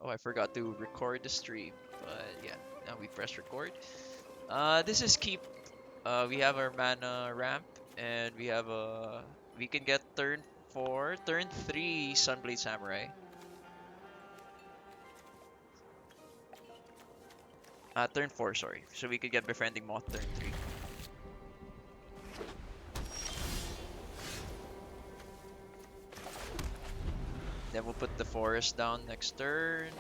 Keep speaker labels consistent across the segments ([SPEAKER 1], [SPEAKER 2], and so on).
[SPEAKER 1] Oh, I forgot to record the stream, but yeah, now we press record. This is keep. We have our mana ramp, and we can get turn 4, turn 3 Sunblade Samurai. Turn 4, sorry. So we could get Befriending Moth turn 3. Then we'll put the forest down next turn.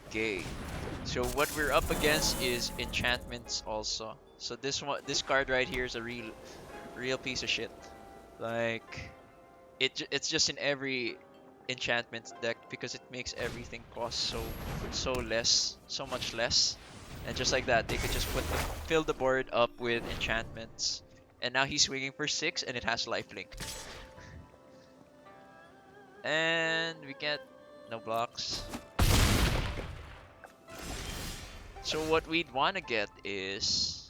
[SPEAKER 1] Okay. So what we're up against is enchantments also. So this card right here is a real piece of shit. Like it's just in every enchantment deck because it makes everything cost so much less. And just like that, they could just fill the board up with enchantments. And now he's swinging for 6 and it has lifelink. And we get no blocks. So what we'd want to get is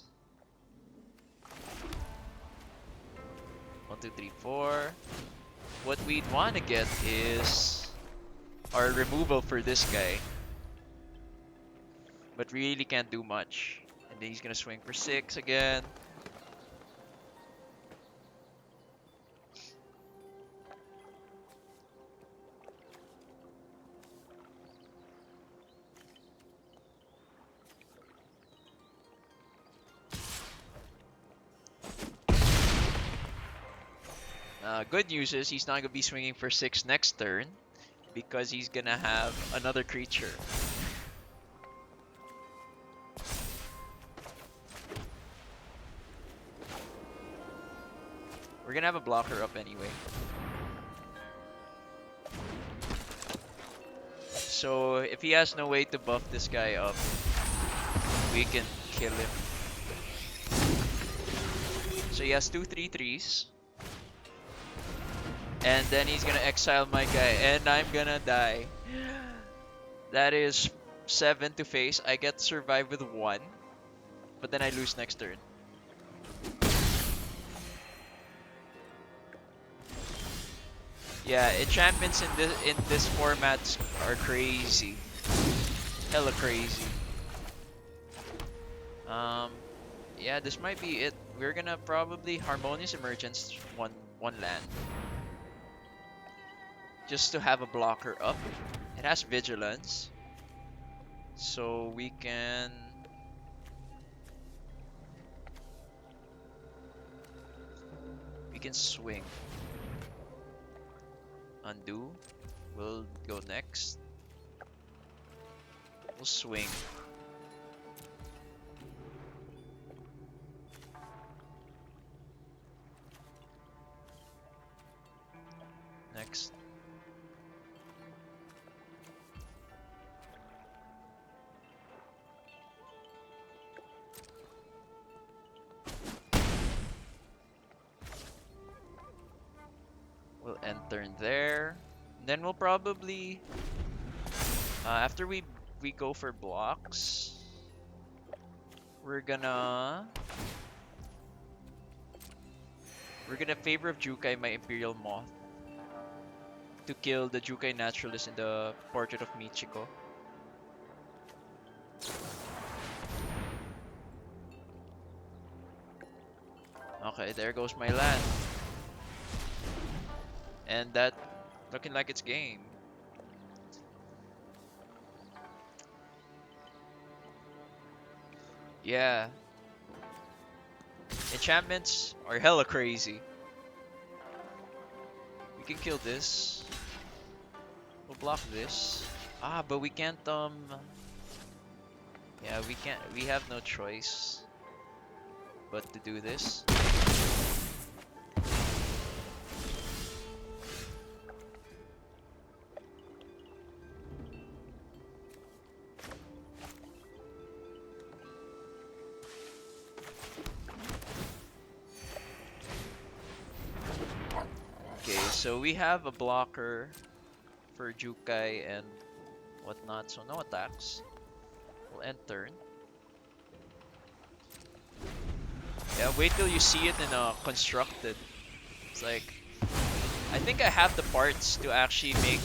[SPEAKER 1] 1, 2, 3, 4. What we'd want to get is our removal for this guy. But really can't do much. And then he's gonna swing for 6 again. Good news is he's not gonna be swinging for 6 next turn because he's gonna have another creature. We're gonna have a blocker up anyway. So if he has no way to buff this guy up, we can kill him. So he has 2 3/3s. And then he's gonna exile my guy, and I'm gonna die. That is 7 to face. I get survive with 1, but then I lose next turn. Yeah, enchantments in this format are crazy, hella crazy. Yeah, this might be it. We're gonna probably Harmonious Emergence one land. Just to have a blocker up. It has vigilance. So we can swing. Undo. We'll go next. We'll swing. Next. We'll end turn there. And then we'll probably after we go for blocks, we're gonna favor of Jukai my Imperial Moth to kill the Jukai Naturalist in the Portrait of Michiko. Okay, there goes my land. And that looking like it's game. Yeah. Enchantments are hella crazy. We can kill this. We'll block this. But we can't yeah, we can't, we have no choice but to do this. Okay, so we have a blocker for Jukai and whatnot, so no attacks. We'll end turn. Yeah, wait till you see it in a constructed. It's like I think I have the parts to actually make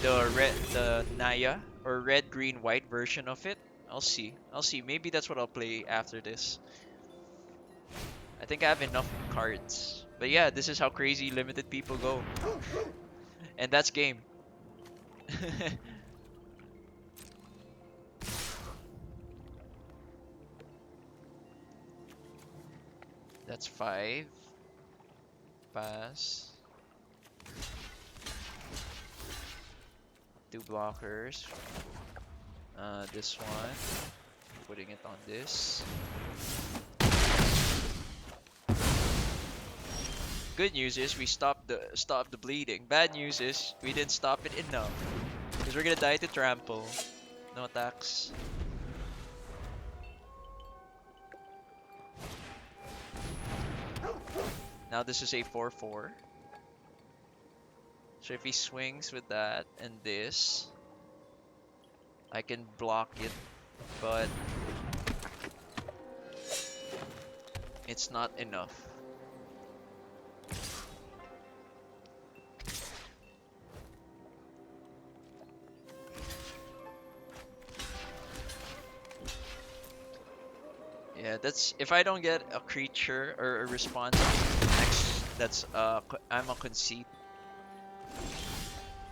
[SPEAKER 1] the Naya or red green white version of it. I'll see. I'll see. Maybe that's what I'll play after this. I think I have enough cards. But yeah, this is how crazy limited people go. And that's game. That's 5. Pass. 2 blockers. This one. Putting it on this. Good news is we stopped the bleeding. Bad news is we didn't stop it enough. Because we're gonna die to trample. No attacks. Now this is a 4/4. So if he swings with that and this, I can block it, but it's not enough. Yeah, that's if I don't get a creature or a response next, that's I'm a concede.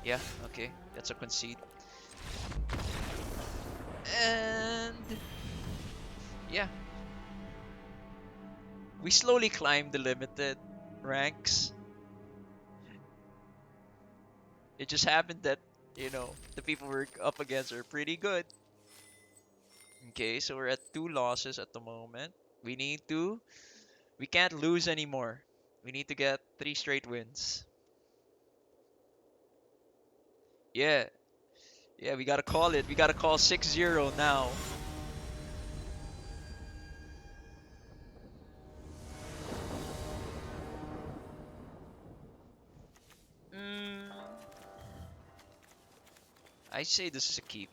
[SPEAKER 1] Yeah, okay, that's a concede. And yeah, we slowly climb the limited ranks. It just happened that, the people we're up against are pretty good. Okay, so we're at 2 losses at the moment. We can't lose anymore. We need to get 3 straight wins. Yeah, yeah, we gotta call it. We gotta call 6-0 now. Mm, I say this is a keep.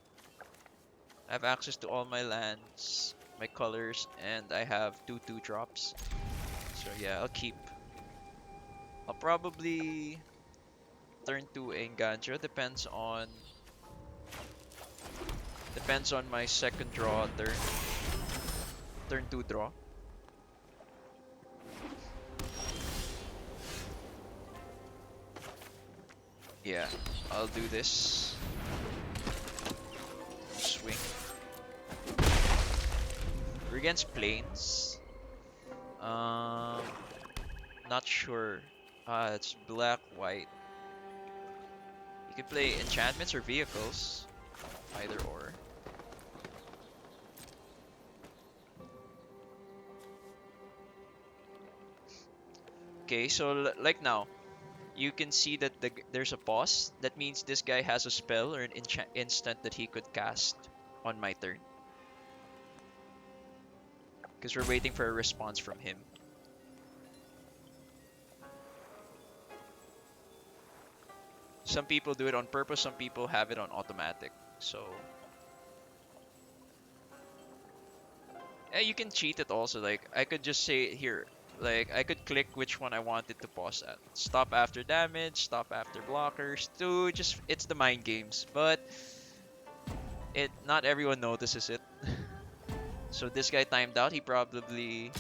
[SPEAKER 1] I have access to all my lands, my colors, and I have 2/2 drops. So yeah, I'll keep. I'll probably turn to Enganjo. Depends on my second draw turn. Turn 2 draw. Yeah, I'll do this. Swing. We're against planes. Um, Not sure. It's black, white. You can play enchantments or vehicles. Either or. Okay, so like now, you can see that there's a pause. That means this guy has a spell or an instant that he could cast on my turn. Because we're waiting for a response from him. Some people do it on purpose, some people have it on automatic. So yeah, you can cheat it also. Like I could just say here, like I could click which one I wanted to pause at. Stop after damage, stop after blockers. To just it's the mind games, but it not everyone notices it. So this guy timed out. He probably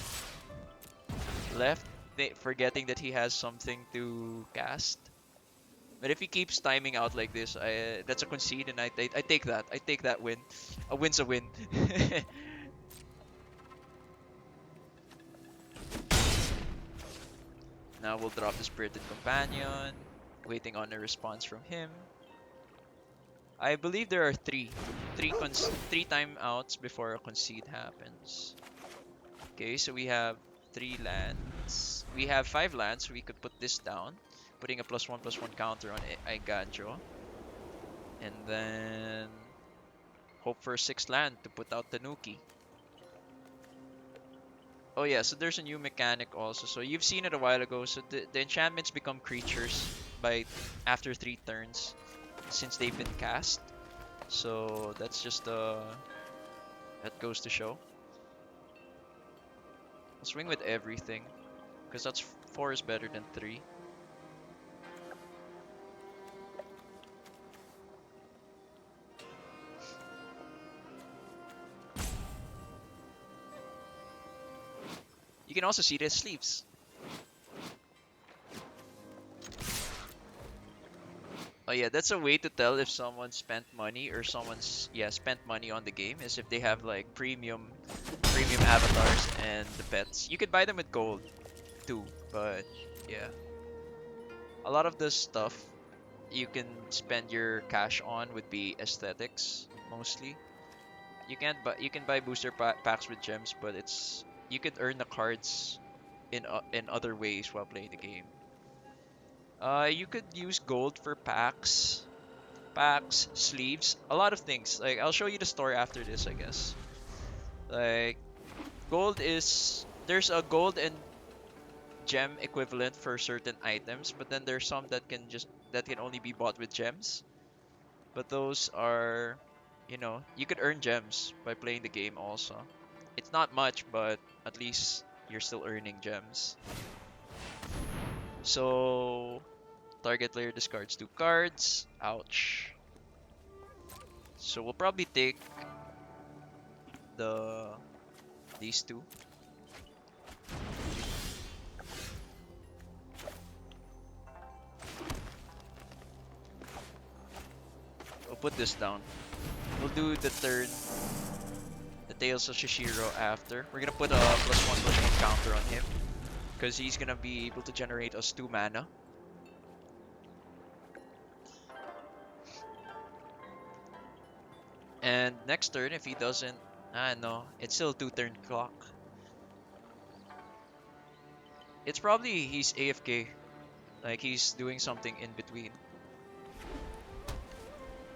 [SPEAKER 1] left, forgetting that he has something to cast. But if he keeps timing out like this, that's a concede, and I take that. I take that win. A win's a win. Now we'll drop the Spirited Companion, waiting on a response from him. I believe there are three timeouts before a concede happens. Okay, so we have 3 lands. We have 5 lands, so we could put this down, putting a +1/+1 counter on Aiganjo. And then hope for a 6th land to put out Tanuki. Oh yeah, so there's a new mechanic also. So you've seen it a while ago. So the enchantments become creatures by after 3 turns since they've been cast. So that's just that goes to show. I'll swing with everything because that's 4 is better than 3. You can also see the sleeves. Oh yeah, that's a way to tell if someone spent money or someone's spent money on the game is if they have like premium avatars and the pets. You could buy them with gold too, but yeah. A lot of the stuff you can spend your cash on would be aesthetics mostly. You can buy packs with gems, but it's you could earn the cards in other ways while playing the game. You could use gold for packs, sleeves, a lot of things. Like I'll show you the store after this, I guess. Like gold is there's a gold and gem equivalent for certain items, but then there's some that can only be bought with gems. But those are, you could earn gems by playing the game also. It's not much, but at least you're still earning gems. So target player discards 2 cards. Ouch. So we'll probably take the these two. We'll put this down. We'll do the Tales of Shishiro after. We're gonna put a +1/+1 counter on him because he's gonna be able to generate us 2 mana. And next turn, if he doesn't, no, it's still 2 turn clock. It's probably he's AFK, like he's doing something in between,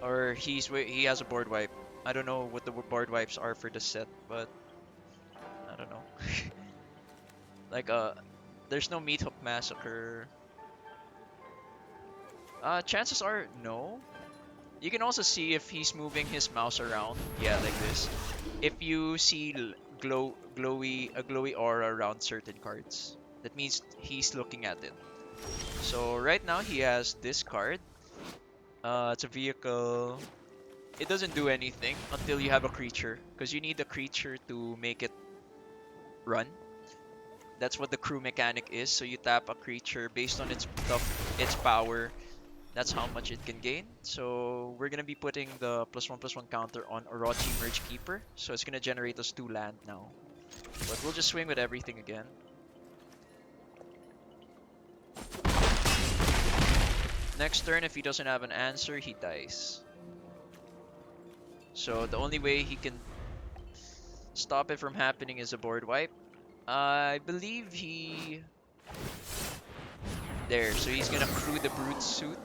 [SPEAKER 1] or he has a board wipe. I don't know what the board wipes are for the set, but I don't know. Like there's no Meat Hook Massacre. Chances are no. You can also see if he's moving his mouse around. Yeah, like this. If you see a glowy aura around certain cards, that means he's looking at it. So right now he has this card. It's a vehicle. It doesn't do anything until you have a creature, because you need a creature to make it run. That's what the crew mechanic is. So you tap a creature based on its power. That's how much it can gain. So we're gonna be putting the +1/+1 counter on Orochi Merge Keeper. So it's gonna generate us 2 land now. But we'll just swing with everything again. Next turn, if he doesn't have an answer, he dies. So the only way he can stop it from happening is a board wipe. I believe there. So he's gonna crew the Brute Suit.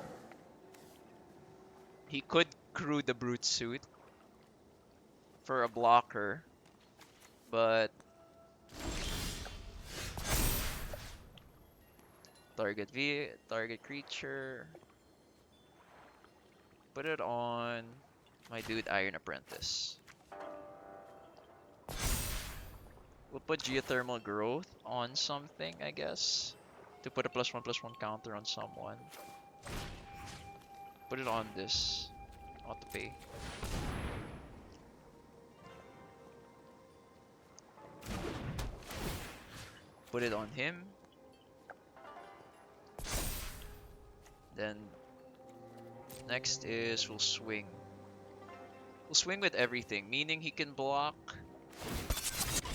[SPEAKER 1] He could crew the Brute Suit for a blocker, but target creature. Put it on my dude Iron Apprentice. We'll put Geothermal Growth on something, I guess, to put a +1/+1 counter on someone. Put it on this. Auto pay. Put it on him. Then next is we'll swing. We'll swing with everything, meaning he can block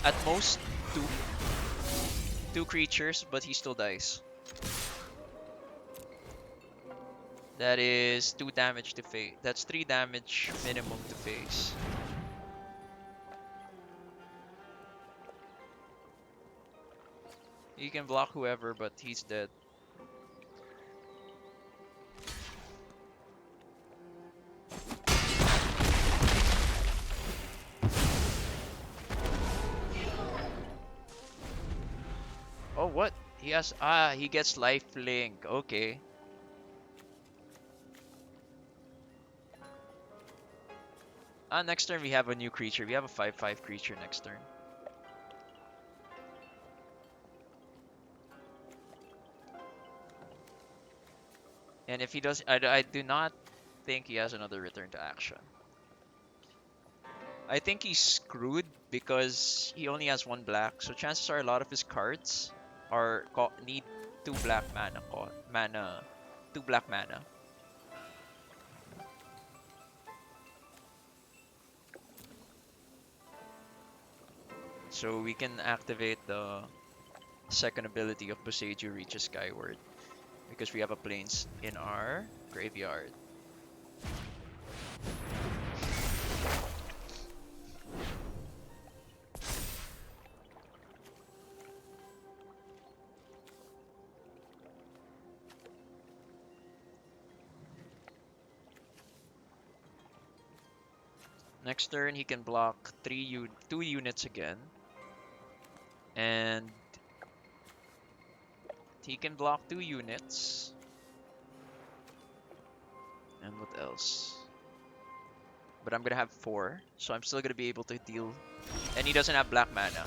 [SPEAKER 1] at most two creatures, but he still dies. That is 2 damage to face. That's 3 damage minimum to face. He can block whoever, but he's dead. Oh, what? He gets life link. Okay. Next turn we have a new creature. We have a 5/5 creature next turn. And if he does, I do not think he has another return to action. I think he's screwed because he only has one black. So chances are a lot of his cards need two black two black mana. So we can activate the second ability of Boseiju Reaches Skyward because we have a plains in our graveyard. Next turn, he can block 2 units again. And he can block 2 units. And what else? But I'm gonna have 4, so I'm still gonna be able to deal. And he doesn't have black mana.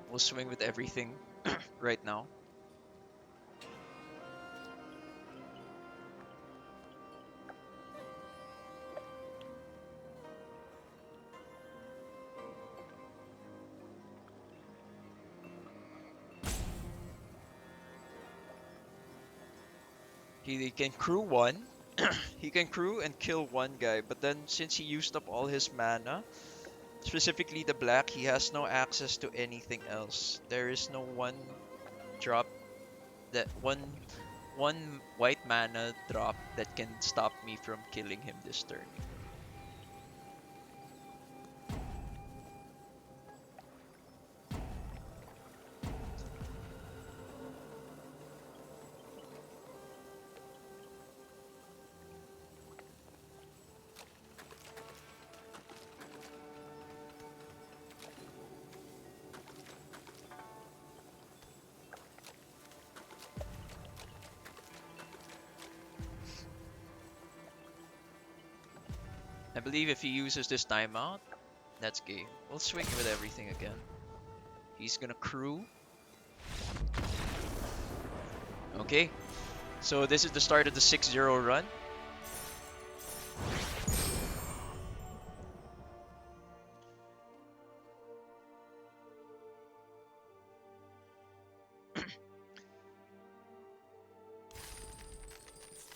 [SPEAKER 1] We'll swing with everything right now. He can crew one. He can crew and kill one guy, but then since he used up all his mana, specifically the black, he has no access to anything else. There is no drop one white mana drop that can stop me from killing him this turn. I believe if he uses this timeout, that's game. We'll swing with everything again. He's gonna crew. Okay, so this is the start of the 6-0 run.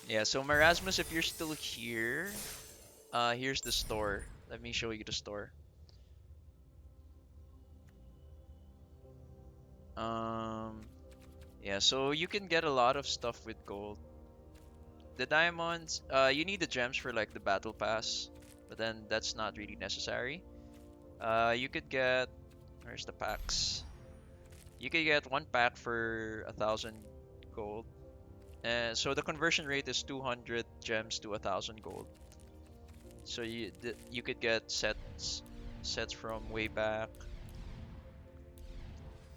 [SPEAKER 1] Yeah, so Marasmus, if you're still here, here's the store. Let me show you the store. Yeah, so you can get a lot of stuff with gold. The diamonds, you need the gems for like the battle pass, but then that's not really necessary. You could get, where's the packs? You could get one pack for 1,000 gold. So the conversion rate is 200 gems to 1,000 gold. So you could get sets from way back,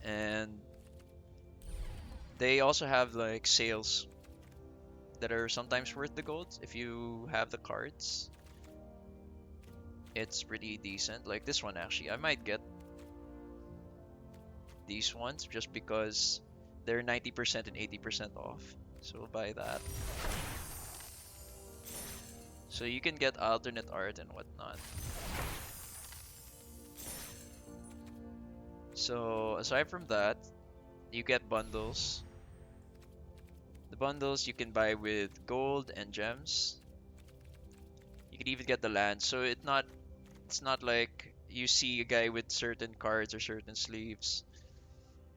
[SPEAKER 1] and they also have like sales that are sometimes worth the gold if you have the cards. It's pretty decent. Like this one actually, I might get these ones just because they're 90% and 80% off. So we'll buy that. So you can get alternate art and whatnot. So aside from that, you get bundles. The bundles you can buy with gold and gems. You can even get the land. So it's not like you see a guy with certain cards or certain sleeves.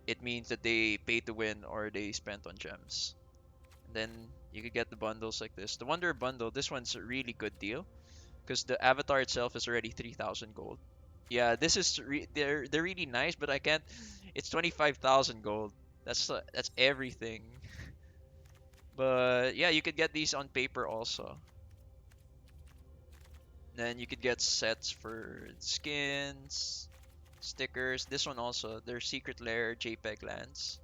[SPEAKER 1] It means that they pay to win or they spent on gems. And then you could get the bundles like this. The Wonder Bundle, this one's a really good deal because the avatar itself is already 3,000 gold. Yeah, this is they're really nice, but I can't. It's 25,000 gold. That's everything. But yeah, you could get these on paper also. Then you could get sets for skins, stickers. This one also, they're secret lair JPEG lands.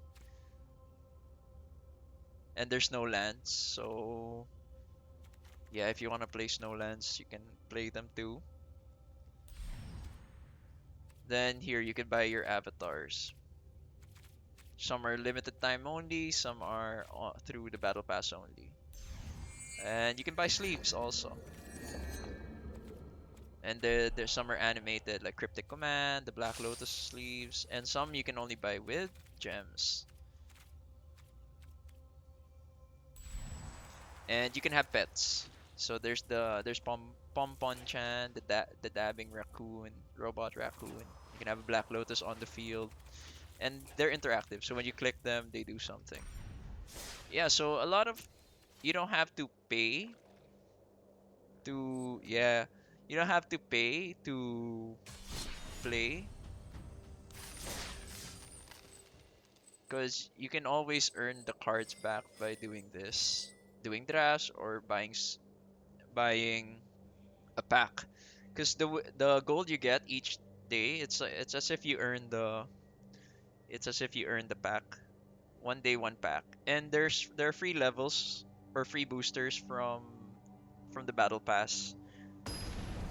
[SPEAKER 1] And there's no lands, so yeah, if you want to play Snowlands, you can play them too. Then here you can buy your avatars. Some are limited time only, some are through the battle pass only. And you can buy sleeves also. And there's some are animated, like Cryptic Command, the Black Lotus sleeves, and some you can only buy with gems. And you can have pets. So there's Pompon Chan, the dabbing raccoon, robot raccoon. You can have a Black Lotus on the field, and they're interactive. So when you click them, they do something. Yeah. So a lot of you don't have to pay to you don't have to pay to play because you can always earn the cards back by doing this, doing drafts or buying a pack. Because the gold you get each day, it's as if you earn the pack. One day, one pack, and there are free levels or free boosters from the battle pass.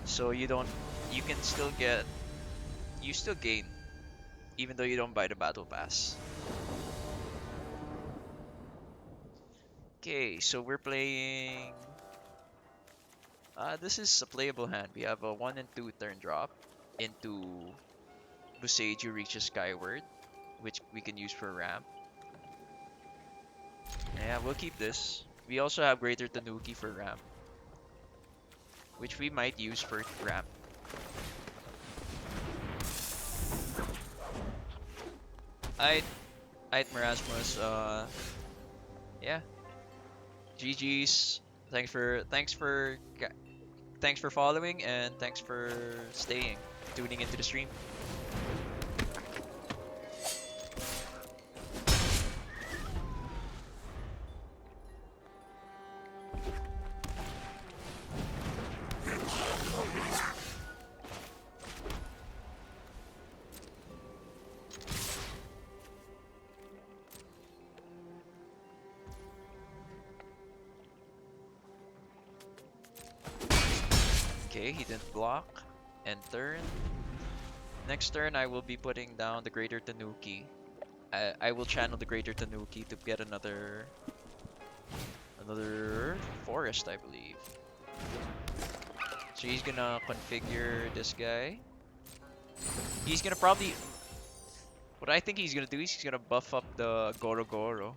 [SPEAKER 1] So you can still you still gain even though you don't buy the battle pass. Okay, so we're playing. This is a playable hand. We have a 1 and 2 turn drop into Buseju reaches Skyward, which we can use for ramp. Yeah, we'll keep this. We also have Greater Tanuki for ramp, which we might use for ramp. I Marasmus, yeah. GG's. Thanks for following and thanks for staying, tuning into the stream. Okay, he didn't block. End turn. Next turn, I will be putting down the Greater Tanuki. I will channel the Greater Tanuki to get another forest, I believe. So he's gonna configure this guy. He's gonna probably. What I think he's gonna do is he's gonna buff up the Goro Goro.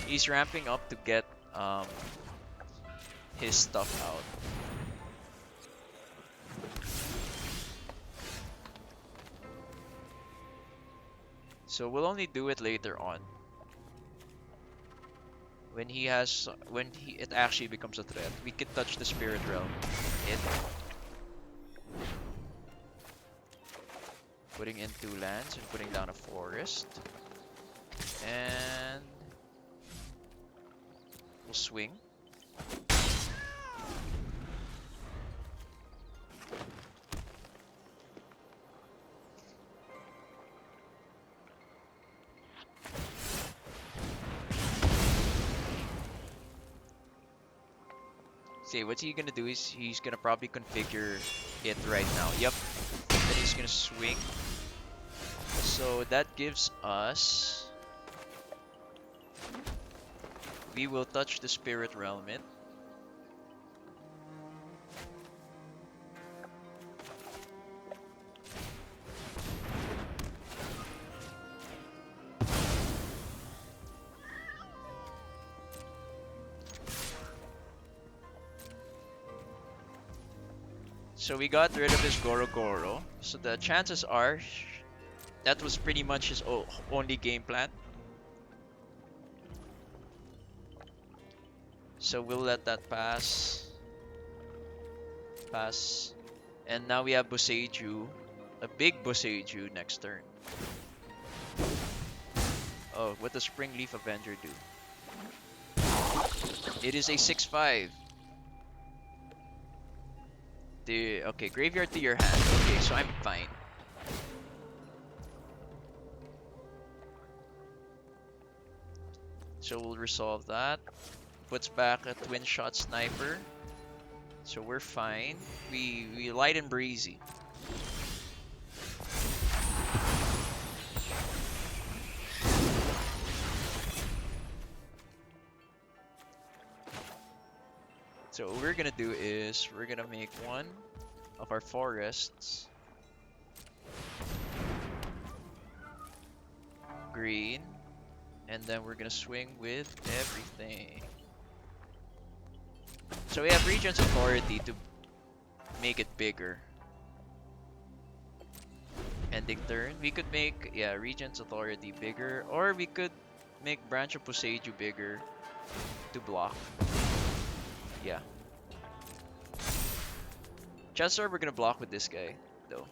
[SPEAKER 1] He's ramping up to get his stuff out. So we'll only do it later on. When it actually becomes a threat. We can touch the Spirit Realm. Hit. Putting in 2 lands and putting down a forest. And we'll swing. See, what's he gonna do is he's gonna probably configure it right now. Yep. Then he's gonna swing. So that gives us. We will touch the Spirit Realm it. So we got rid of his Goro Goro. So the chances are that was pretty much his only game plan. So we'll let that pass. Pass. And now we have Buseju. A big Buseju next turn. Oh, what does Springleaf Avenger do? It is a 6/5. Okay, graveyard to your hand. Okay, so I'm fine. So we'll resolve that. puts back a twin shot sniper. So we're fine. We light and breezy. So what we're gonna do is we're gonna make one of our forests green, and then we're gonna swing with everything. So we have Regent's Authority to make it bigger. Ending turn, we could make, yeah, Regent's Authority bigger, or we could make Branch of Poseidon bigger to block. Yeah. Chances are we're gonna block with this guy, though.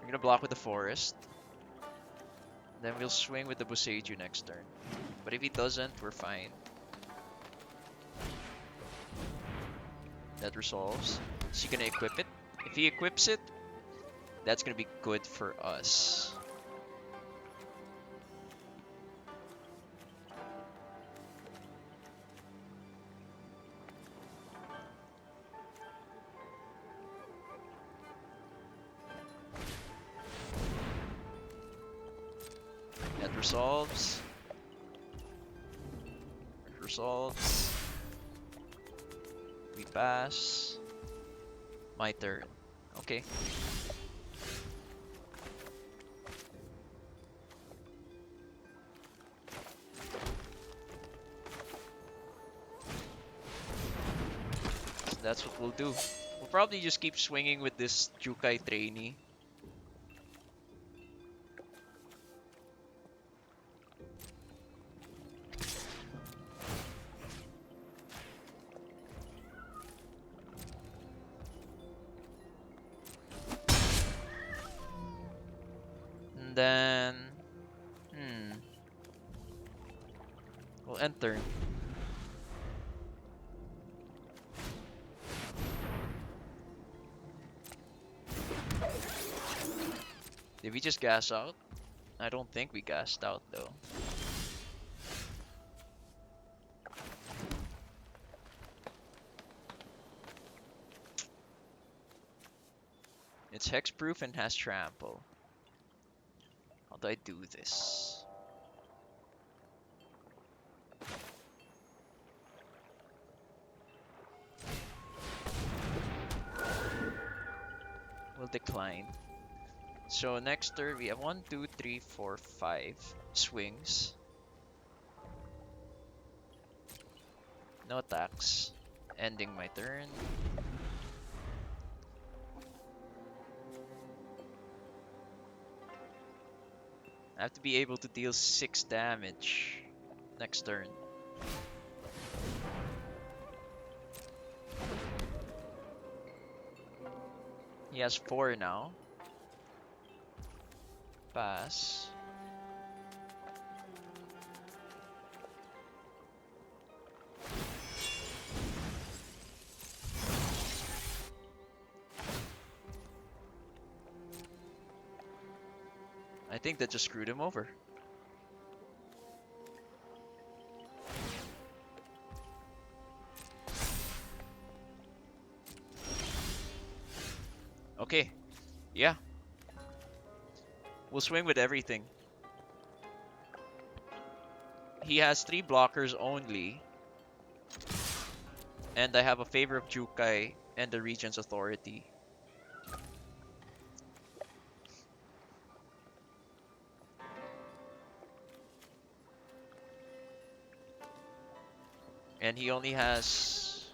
[SPEAKER 1] We're gonna block with the forest. Then we'll swing with the Boseiju next turn. But if he doesn't, we're fine. That resolves. Is he gonna equip it? If he equips it, that's gonna be good for us. That resolves. That resolves. We pass. My turn. Okay. So that's what we'll do. We'll probably just keep swinging with this Jukai trainee. And then, we'll end turn. Did we just gas out? I don't think we gassed out though. It's hexproof and has trample. How do I do this? We'll decline. So next turn we have 1, 2, 3, 4, 5 swings. No attacks. Ending my turn. I have to be able to deal 6 damage next turn. He has 4 now. Pass. I think that just screwed him over. Okay. Yeah. We'll swing with everything. He has 3 blockers only. And I have a favor of Jukai and the Regent's Authority. And he only has...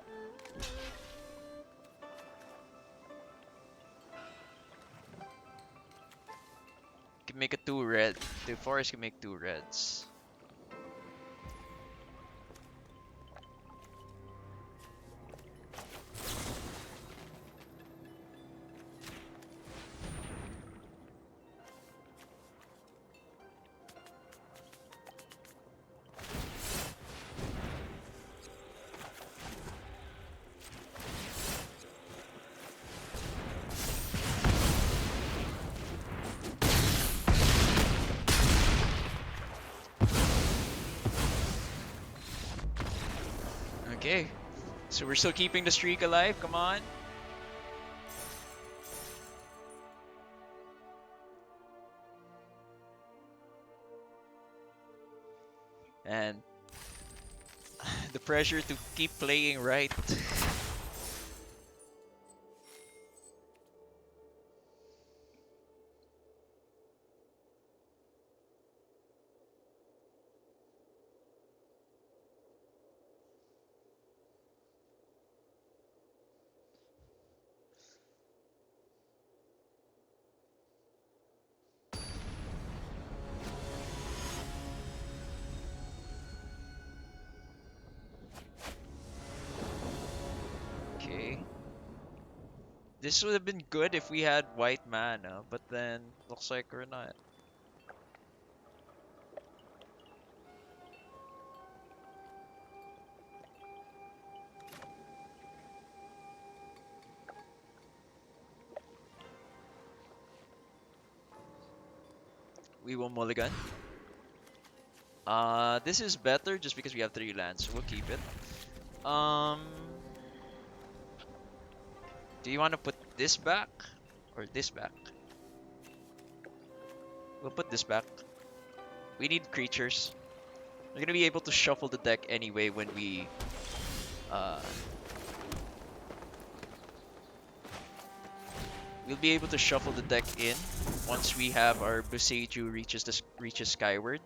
[SPEAKER 1] Can make a 2 red. The forest can make 2 reds. Okay, so we're still keeping the streak alive. Come on. And the pressure to keep playing right. Okay. This would have been good if we had white mana, but then looks like we're not. We will mulligan. This is better just because we have 3 lands, so we'll keep it. Do you want to put this back or this back? We'll put this back. We need creatures. We're gonna be able to shuffle the deck anyway when we uh we'll be able to shuffle the deck in once we have our Boseiju reaches skyward.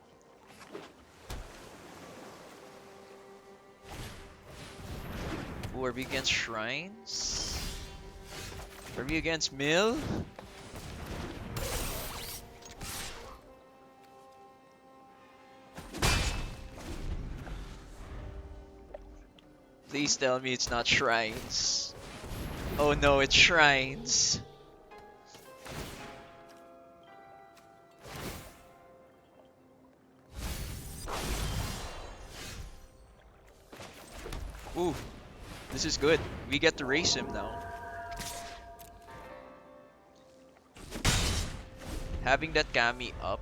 [SPEAKER 1] Ooh, are we against shrines? Are we against mill? Please tell me it's not shrines. Oh no, it's shrines. Ooh, this is good. We get to race him now. Having that Kami up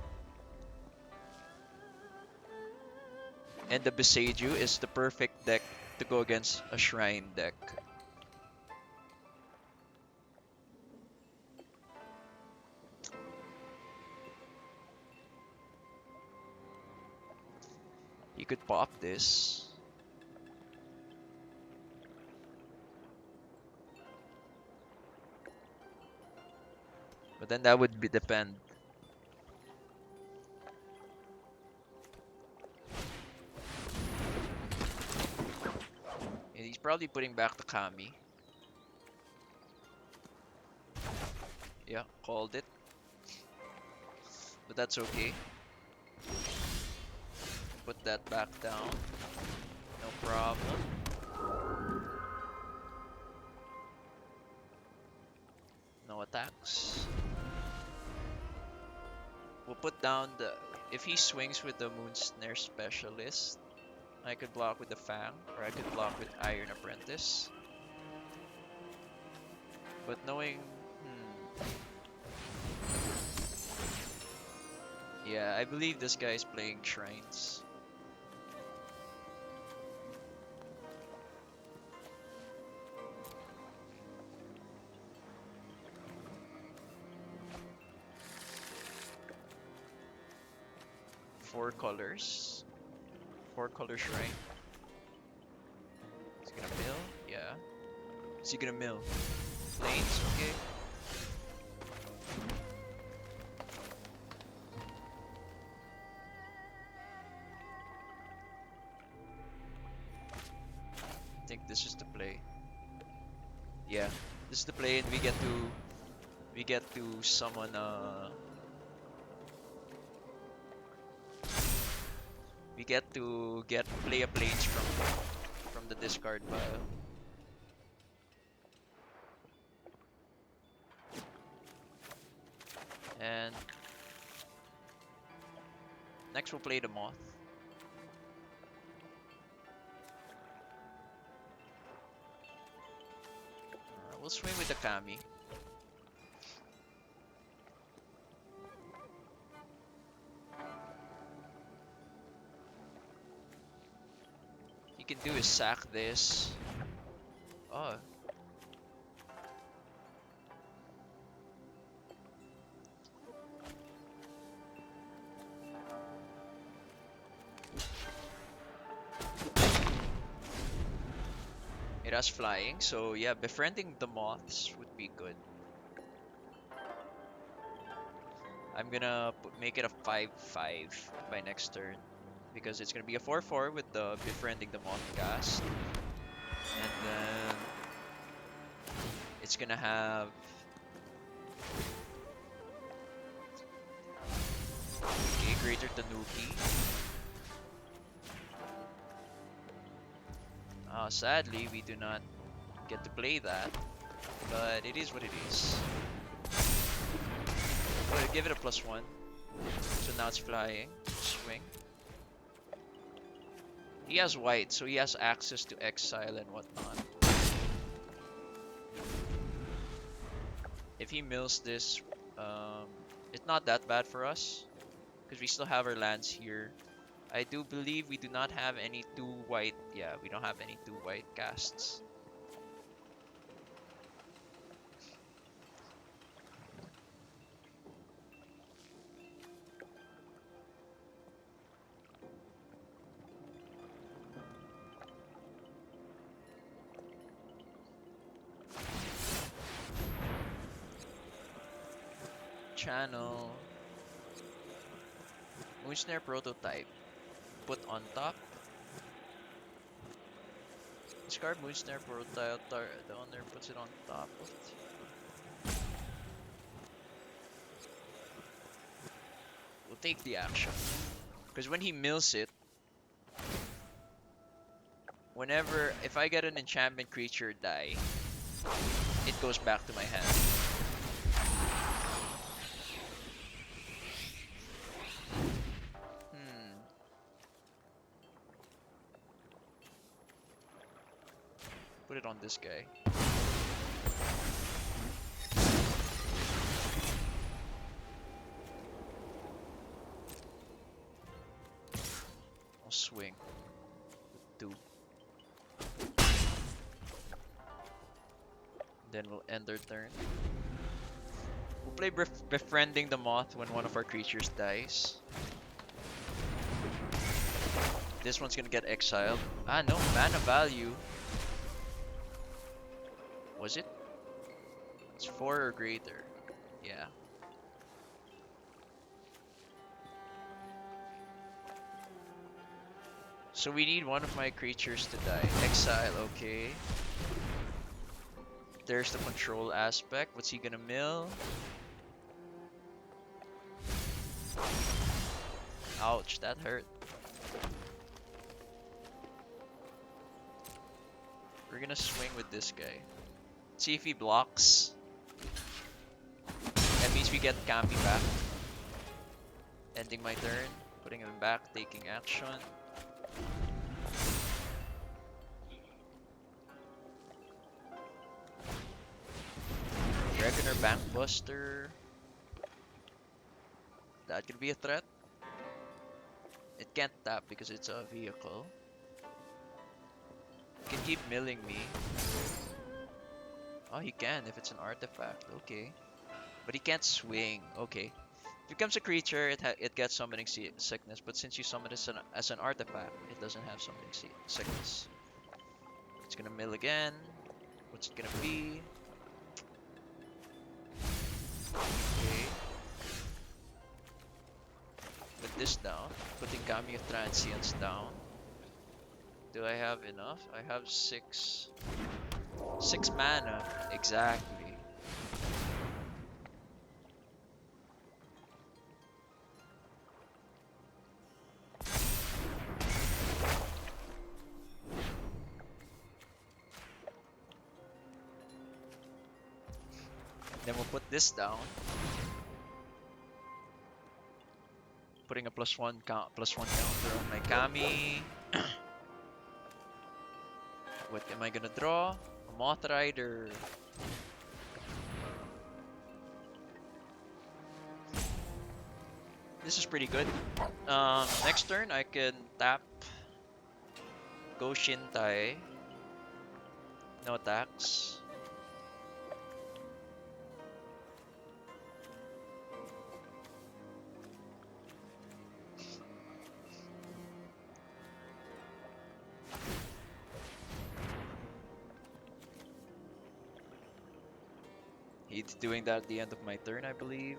[SPEAKER 1] and the Boseiju is the perfect deck to go against a shrine deck. You could pop this. But then that would depend. And he's probably putting back the Kami. Yeah, called it. But that's okay. Put that back down. No problem. No attacks. We'll put down the... If he swings with the Moon Snare Specialist, I could block with the Fang, or I could block with Iron Apprentice. But knowing... Yeah, I believe this guy is playing Shrines. Four colors. 4-color Shrine. Is he gonna mill? Yeah. Is he gonna mill? Plains? Okay. I think this is the play. Yeah, this is the play, and we get to summon we get to play a plains from the discard pile. And next we'll play the Moth. We'll swing with the Kami. you can do is sack this. Oh. It has flying, so yeah, befriending the moths would be good. I'm gonna make it a 5/5 by next turn because it's gonna be a 4/4 with the befriending the moth cast, and then it's gonna have a greater Tanuki. Sadly, we do not get to play that, but it is what it is. We'll give it a +1. So now it's flying. Swing. He has white, so he has access to exile and whatnot. If he mills this, it's not that bad for us because we still have our lands here. I do believe we do not have any 2 white. Yeah, we don't have any 2 white casts. Channel. Moonsnare prototype. Put on top. Discard Moonsnare prototype. The owner puts it on top of it. We'll take the action. Because when he mills it, if I get an enchantment creature die, it goes back to my hand. Put it on this guy. I'll swing. 2. Then we'll end our turn. We'll play Befriending the Moth when one of our creatures dies. This one's gonna get exiled. No, mana value. Was it? It's 4 or greater. Yeah. So we need one of my creatures to die. Exile, okay. There's the control aspect. What's he gonna mill? Ouch, that hurt. We're gonna swing with this guy. See if he blocks. That means we get Campi back. Ending my turn. Putting him back, taking action. Reckoner Bankbuster. That could be a threat. It can't tap because it's a vehicle. It can keep milling me. Oh, he can if it's an artifact. Okay. But he can't swing. Okay. If it becomes a creature, it gets summoning sickness. But since you summon it as an artifact, it doesn't have summoning sickness. It's gonna mill again. What's it gonna be? Okay. Put this down. Putting Kami of Transience down. Do I have enough? I have 6. 6 mana. Exactly. Then we'll put this down. Putting a +1 counter on my Kami. What am I gonna draw? A Moth Rider. This is pretty good. Next turn I can tap. go Shintai. No attacks. He's doing that at the end of my turn, I believe.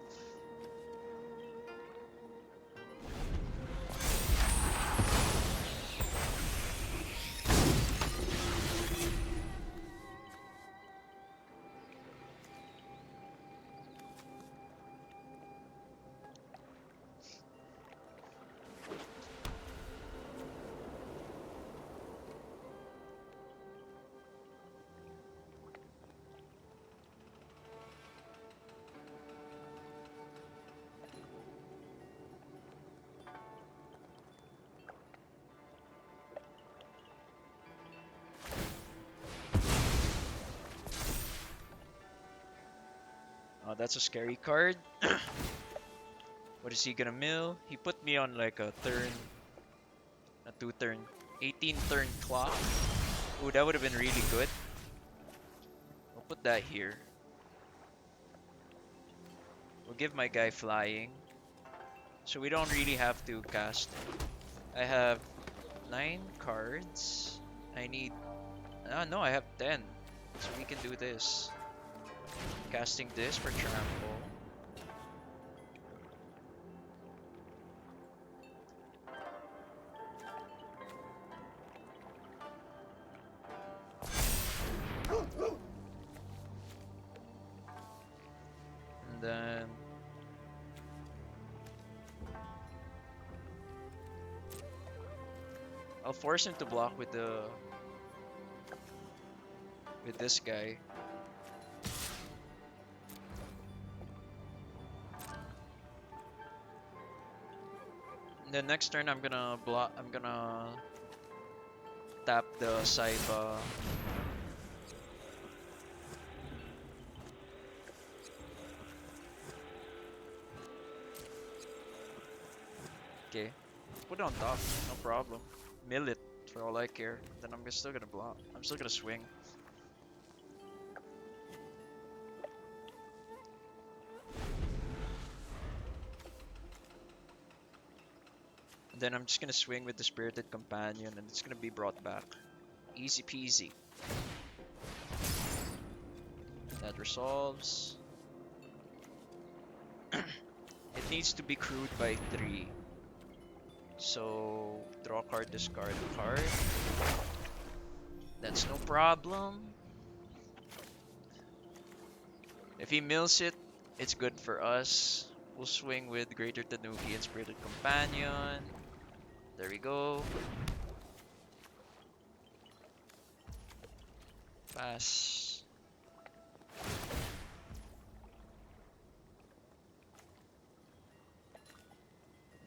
[SPEAKER 1] That's a scary card. What is he gonna mill? He put me on like a 2 turn, 18 turn clock. Ooh, that would have been really good. We'll put that here. We'll give my guy flying. So we don't really have to cast. I have 9 cards. I need... no, I have 10. So we can do this. Casting this for trample. And then... I'll force him to block with this guy. And then next turn I'm gonna tap the Saiba. Okay. Put it on top, no problem. Mill it for all I care. Then I'm still gonna block. I'm still gonna swing. And then I'm just gonna swing with the Spirited Companion and it's gonna be brought back. Easy peasy. That resolves. It needs to be crewed by 3. So, draw a card, discard a card. That's no problem. If he mills it, it's good for us. We'll swing with Greater Tanuki and Spirited Companion. There we go. Pass.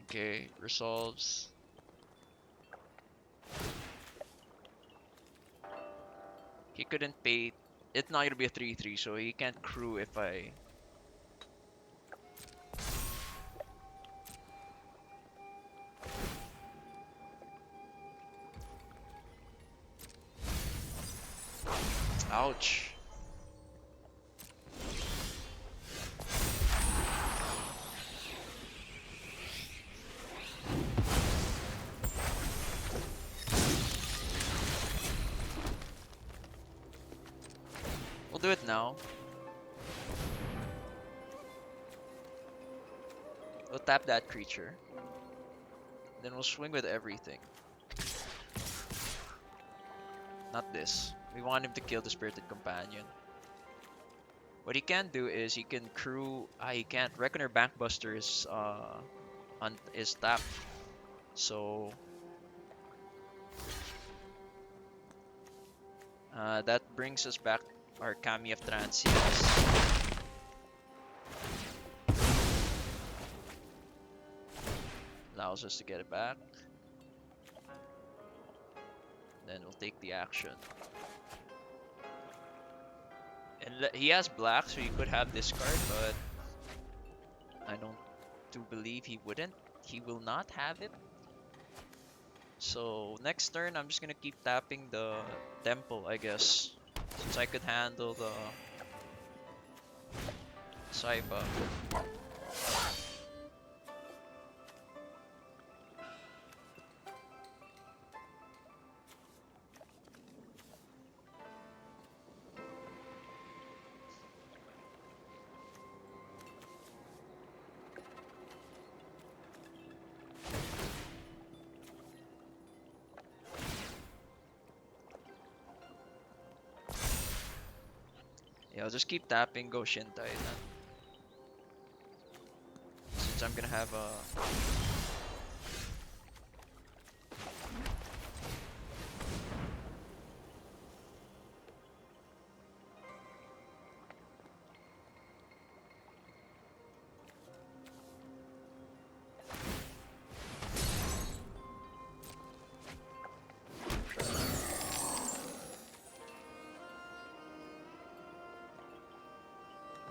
[SPEAKER 1] Okay, resolves. He couldn't pay. It's not gonna be a 3-3, so he can't crew if I... Ouch. We'll do it now. We'll tap that creature. Then we'll swing with everything. Not this. We want him to kill the Spirited Companion. What he can do is he can crew... he can't. Reckoner Bankbuster is tapped. So... that brings us back our Kami of Transience. Allows us to get it back. Then we'll take the action. And he has black, so he could have this card, but I don't believe he wouldn't. He will not have it. So next turn, I'm just gonna keep tapping the temple, I guess, since I could handle the Saiba. Yeah, I'll just keep tapping Go Shintai then, since I'm gonna have a.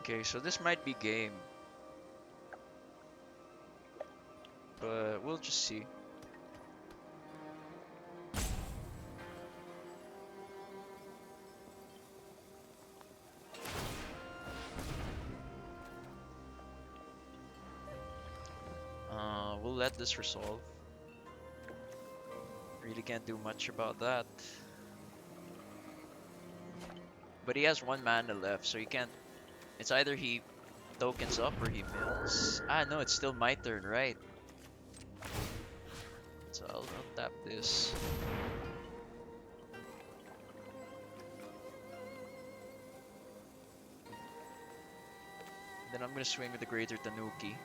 [SPEAKER 1] Okay, so this might be game, but we'll just see. We'll let this resolve. Really can't do much about that. But he has 1 mana left, so he can't. It's either he tokens up or he mills. Ah, no, it's still my turn, right? So I'll tap this. Then I'm gonna swing with the Greater Tanuki.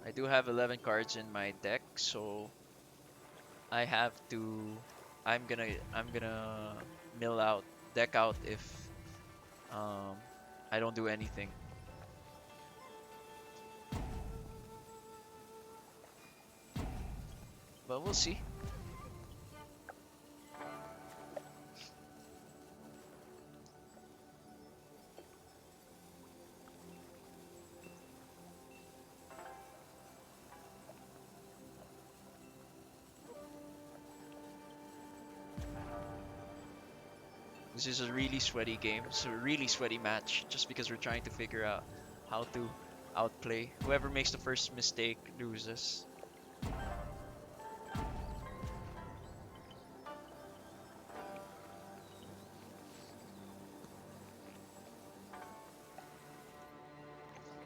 [SPEAKER 1] I do have 11 cards in my deck, so I have to. I'm gonna mill out, deck out if um I don't do anything. But we'll see. This is a really sweaty game. It's a really sweaty match just because we're trying to figure out how to outplay. Whoever makes the first mistake loses.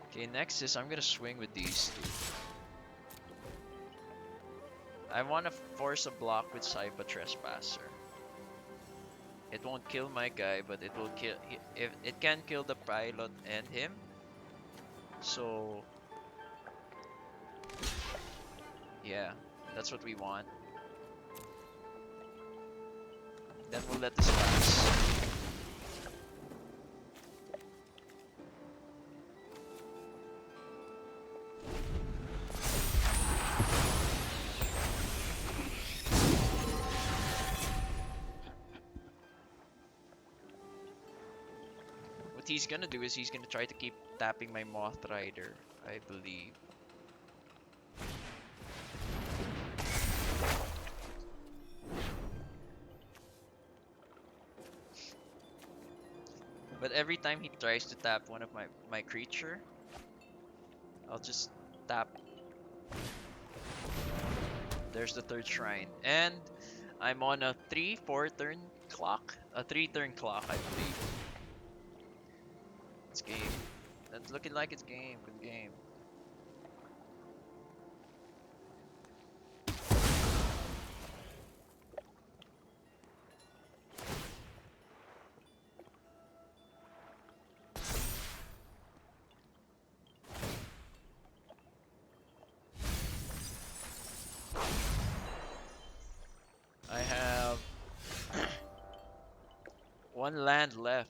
[SPEAKER 1] Okay, next is I'm gonna swing with these two. I want to force a block with Saiba Trespasser. It won't kill my guy, but it will kill. If it can kill the pilot and him, so yeah, that's what we want. Then we'll let this pass. What he's gonna do is he's gonna try to keep tapping my Moth Rider, I believe. But every time he tries to tap one of my creature, I'll just tap. There's the third shrine. And I'm on a 3-4 turn clock. A 3-turn clock, I believe. It's game. That's looking like it's game. Good game. I have 1 land left.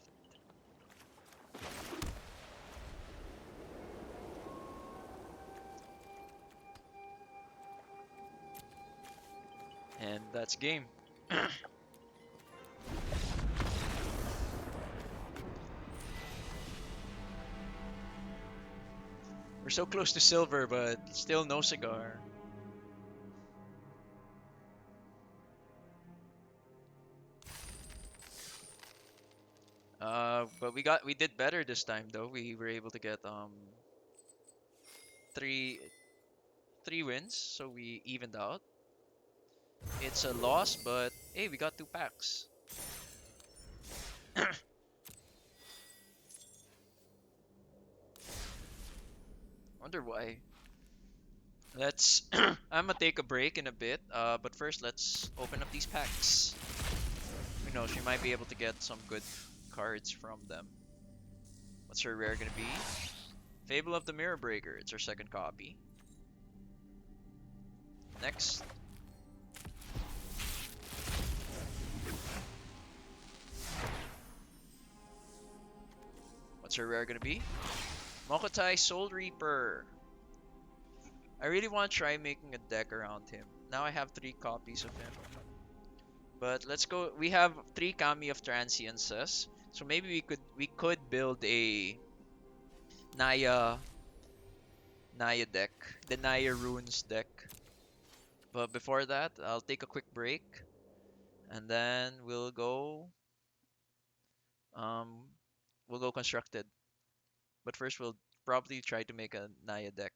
[SPEAKER 1] And that's game. We're so close to silver, but still no cigar. But we did better this time though. We were able to get three three wins, so we evened out. It's a loss, but hey, we got 2 packs. Wonder why. Let's. I'm gonna take a break in a bit. But first let's open up these packs. Who knows? We might be able to get some good cards from them. What's our rare gonna be? Fable of the Mirror Breaker. It's our second copy. Next. What's our rare gonna be? Mokotai Soul Reaper. I really want to try making a deck around him. Now I have 3 copies of him. But let's go. We have 3 Kami of Transiences. So maybe we could build a Naya Naya deck. The Naya Runes deck. But before that, I'll take a quick break and then um we'll go constructed. But first we'll probably try to make a Naya deck.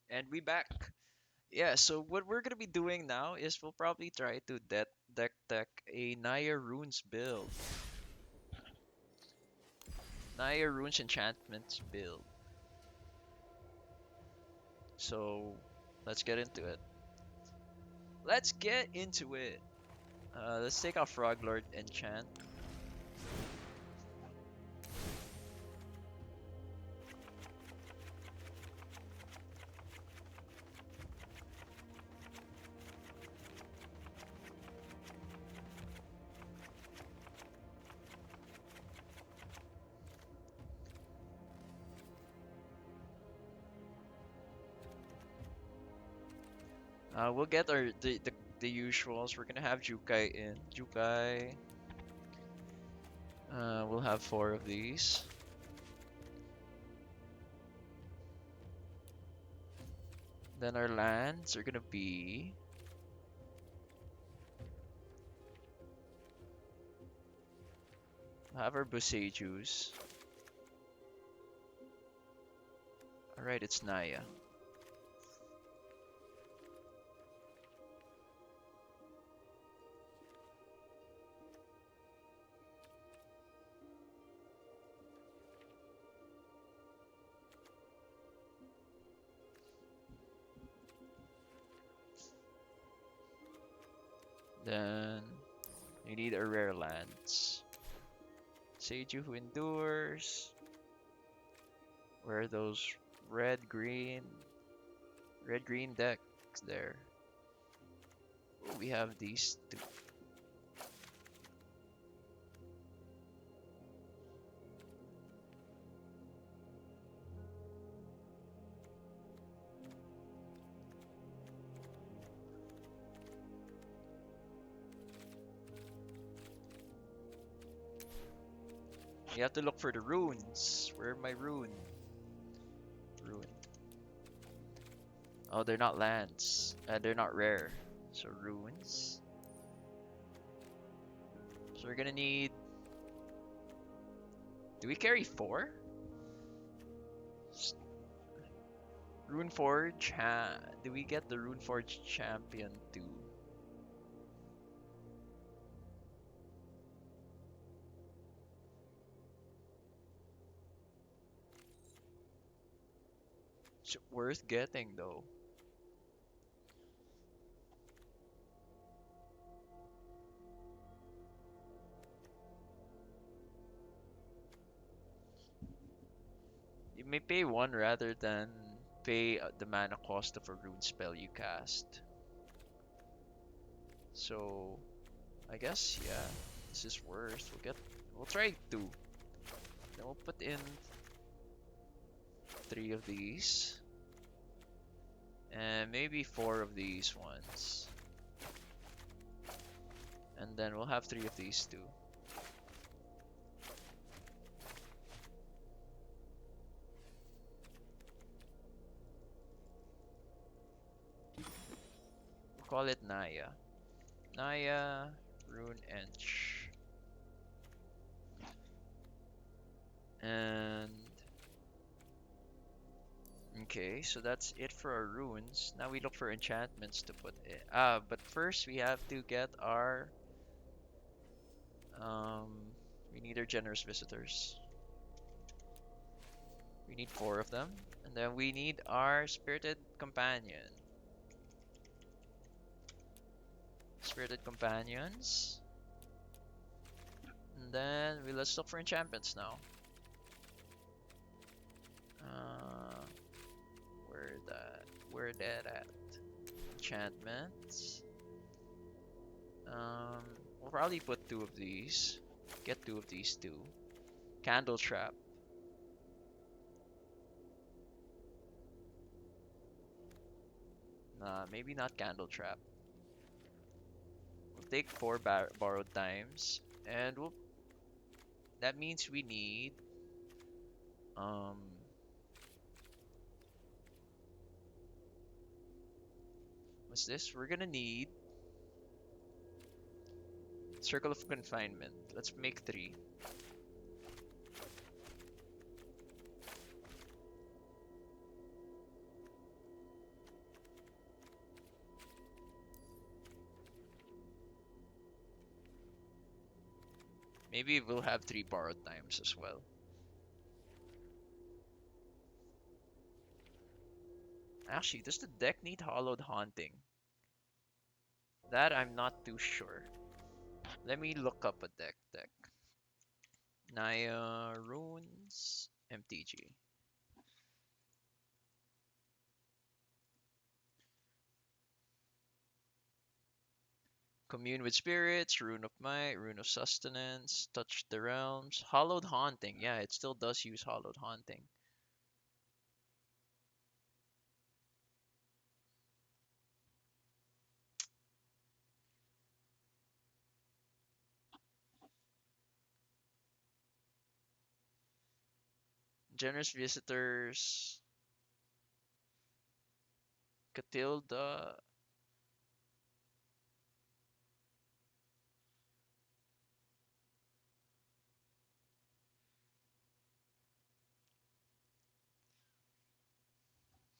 [SPEAKER 1] And we back. Yeah, so what we're gonna be doing now is we'll probably try to deck a Naya Runes build. Naya Runes enchantments build. So let's get into it. Let's get into it. Let's take off Frog Lord enchant. We'll get the usuals. We're gonna have Jukai in. Jukai. We'll have 4 of these. Then our lands are gonna be we'll have our Boseijus. Alright, it's Naya. Then we need our rare lands. Seiju who endures. Where are those red green decks there? Oh, we have these two. You have to look for the runes. Where are my rune? Rune. Oh, they're not lands. They're not rare. So runes. So we're gonna need. Do we carry 4? Runeforge. Do we get the Runeforge champion too? It's worth getting though. You may pay 1 rather than pay the mana cost of a rune spell you cast. So I guess yeah, this is worth. We'll try 2. Then we'll put in 3 of these. And maybe 4 of these ones. And then we'll have 3 of these too. We'll call it Naya. Naya, Rune Ench. And okay, so that's it for our runes. Now we look for enchantments to put in. But first we have to get our we need our generous visitors. We need 4 of them. And then we need our spirited companion. Spirited companions. And then let's look for enchantments now. Where that at? Enchantments. We'll probably put 2 of these. Get 2 of these too. Candle trap. Nah, maybe not candle trap. We'll take 4 borrowed times, and that means we need what's this? We're gonna need Circle of Confinement. Let's make 3. Maybe we'll have 3 borrowed times as well. Actually, does the deck need Hollowed Haunting? That I'm not too sure. Let me look up a deck. Naya Runes MTG. Commune with Spirits, Rune of Might, Rune of Sustenance, Touch the Realms, Hollowed Haunting. Yeah, it still does use Hollowed Haunting. Generous Visitors, Catilda.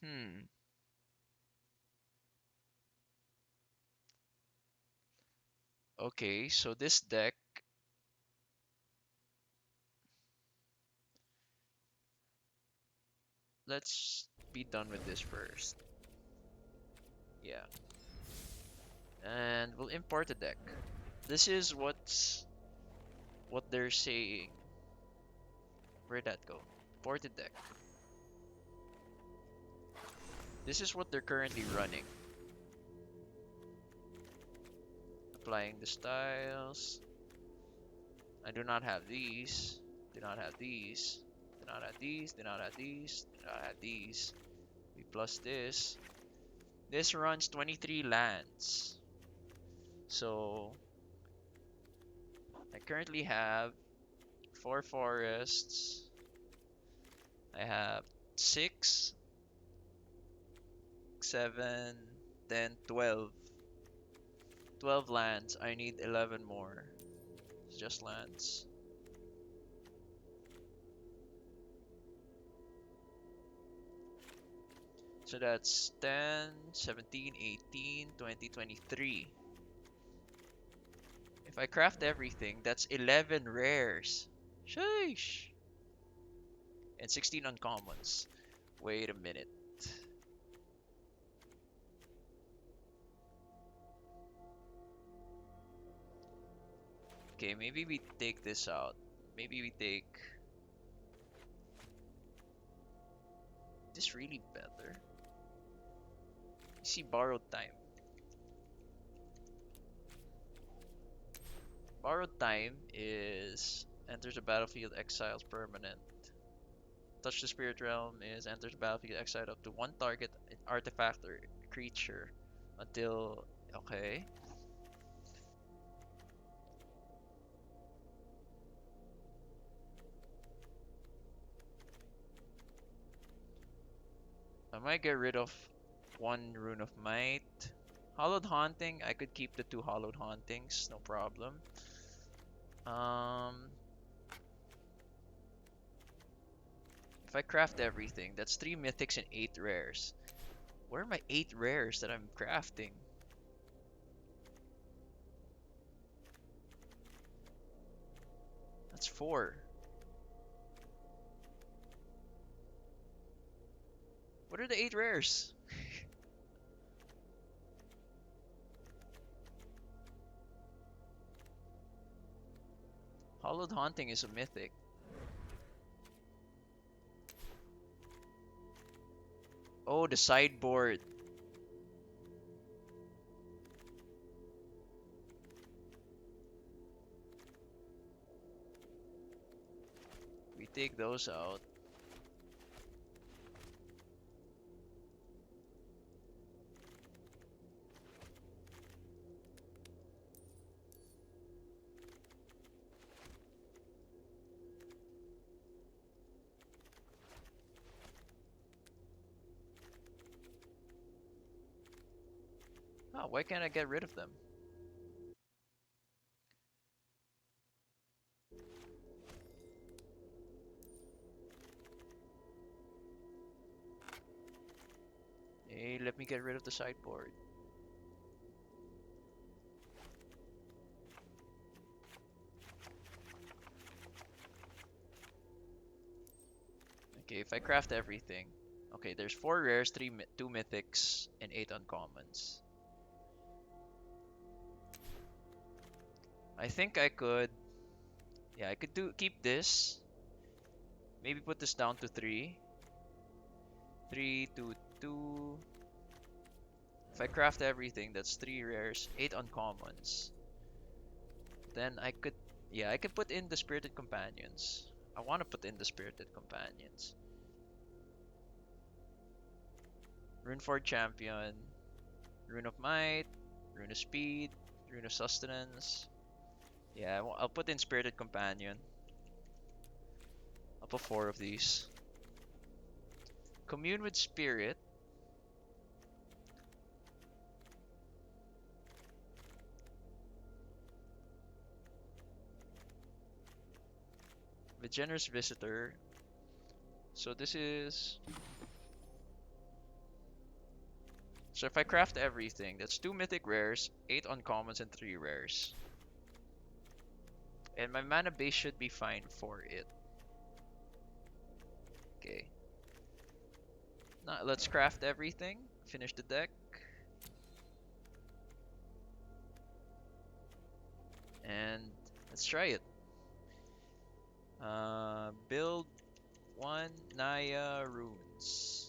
[SPEAKER 1] Hmm. Okay, so this deck, let's be done with this first. Yeah. And we'll import a deck. This is what they're saying. Where'd that go? Imported deck. This is what they're currently running. Applying the styles. I do not have these. Do not have these. Do not have these. Do not have these. Do not have these. We plus this. This runs 23 lands. So I currently have 4 forests. I have 6, 7, then 12. 12 lands. I need 11 more. It's just lands. So that's 10, 17, 18, 20, 23. If I craft everything, that's 11 rares. Sheesh. And 16 uncommons. Wait a minute. Okay, maybe we take this out. Maybe we take this really better. You see borrowed time. Borrowed time is enters the battlefield, exiles permanent. Touch the spirit realm is enters the battlefield, exiled up to one target artifact or creature until okay. I might get rid of one Rune of Might. Hollowed Haunting, I could keep the 2 Hollowed Hauntings, no problem. If I craft everything, that's 3 mythics and 8 rares. Where are my 8 rares that I'm crafting? That's 4. What are the 8 rares? Hollowed Haunting is a mythic. Oh, the sideboard. We take those out. Oh, why can't I get rid of them? Hey, let me get rid of the sideboard. Okay, if I craft everything. Okay, there's 4 rares, 2 mythics, and 8 uncommons. I think I could... Yeah, I could keep this. Maybe put this down to 3. 3, 2, 2. If I craft everything, that's 3 rares, 8 uncommons. Then I could... Yeah, I could put in the Spirited Companions. I want to put in the Spirited Companions. Runeford Champion, Rune of Might, Rune of Speed, Rune of Sustenance. Yeah, I'll put in Spirited Companion. I'll put 4 of these. Commune with Spirit. With Generous Visitor. So this is... So if I craft everything, that's 2 mythic rares, 8 uncommons, and 3 rares. And my mana base should be fine for it. Okay. Now let's craft everything. Finish the deck. And let's try it. Build 1 Naya Runes.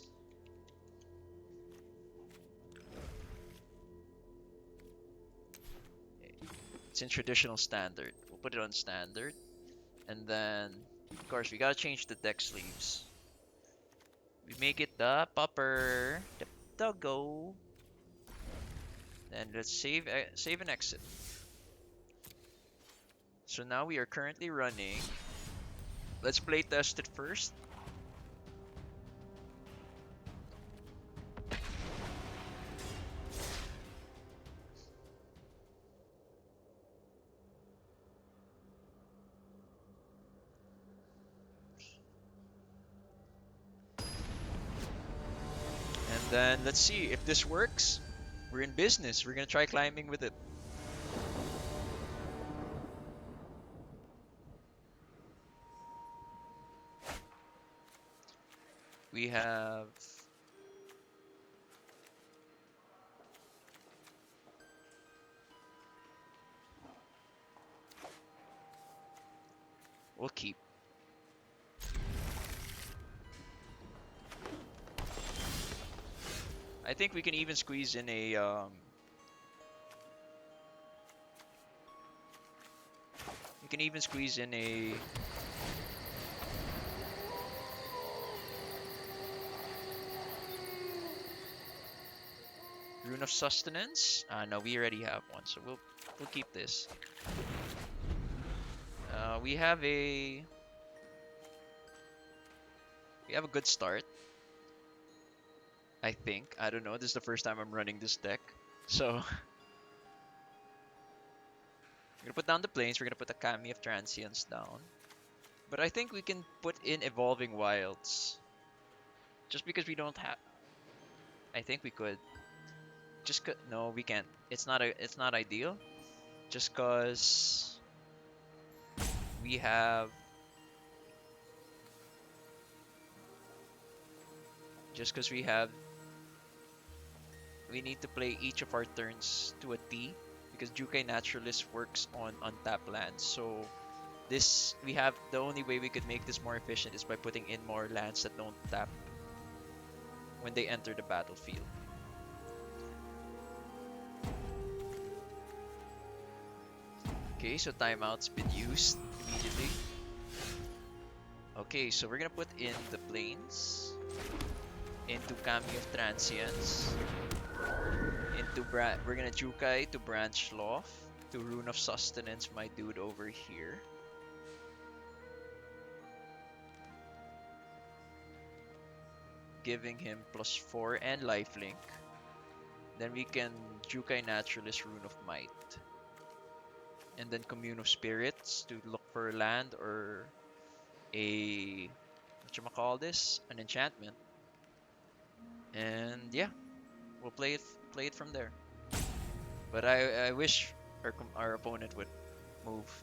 [SPEAKER 1] It's in traditional standard. We'll put it on standard. And then, of course, we gotta change the deck sleeves. We make it the popper, the doggo. Then let's save and exit. So now we are currently running. Let's play test it first. And then let's see if this works. We're in business. We're gonna try climbing with it. We have... We'll keep. I think we can even squeeze in a... We can even squeeze in a... Rune of Sustenance? No, we already have one, so we'll keep this. We have a good start. I think. I don't know. This is the first time I'm running this deck. So we're gonna put down the planes, we're gonna put a Kami of Transience down. But I think we can put in Evolving Wilds. Just because we don't have... I think we could. No, we can't. It's not ideal. Just cause we have... Just cause we need to play each of our turns to a T. Because Jukai Naturalist works on untapped lands. So this, the only way we could make this more efficient is by putting in more lands that don't tap when they enter the battlefield. Okay, so timeout's been used immediately. Okay, so we're gonna put in the planes into Kami of Transience. We're gonna Jukai to Branch Loft to Rune of Sustenance, my dude over here. Giving him +4 and lifelink. Then we can Jukai Naturalist Rune of Might. And then Commune of Spirits to look for land or a... Whatchamacallit? An enchantment. And yeah, we'll play it from there. But I wish our opponent would move.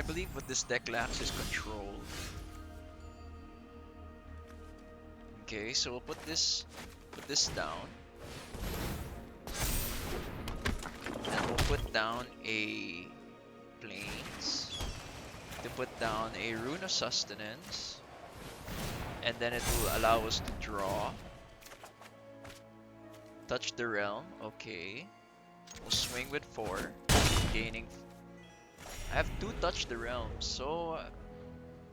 [SPEAKER 1] believe what this deck lacks is control. Okay, so we'll put this down. And we'll put down a Plains to put down a Rune of Sustenance. And then it will allow us to draw. Touch the realm, okay. We'll swing with 4, gaining. I have 2 touch the realm, so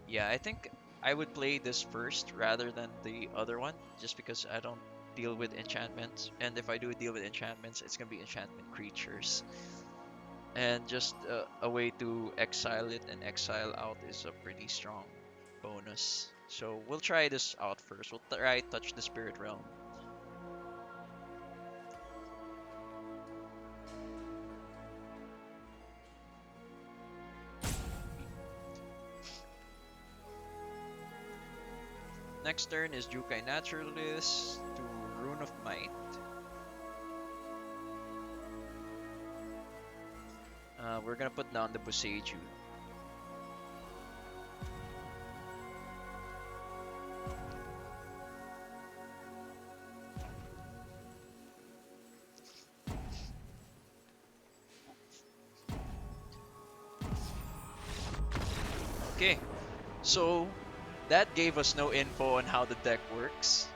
[SPEAKER 1] yeah, I think I would play this first rather than the other one, just because I don't deal with enchantments. And if I do deal with enchantments, it's gonna be enchantment creatures. And just a way to exile it and exile out is a pretty strong bonus. So we'll try this out first. We'll try touch the spirit realm. Next turn is Jukai Naturalist to Rune of Might. We're gonna put down the Boseiju. Okay, so that gave us no info on how the deck works.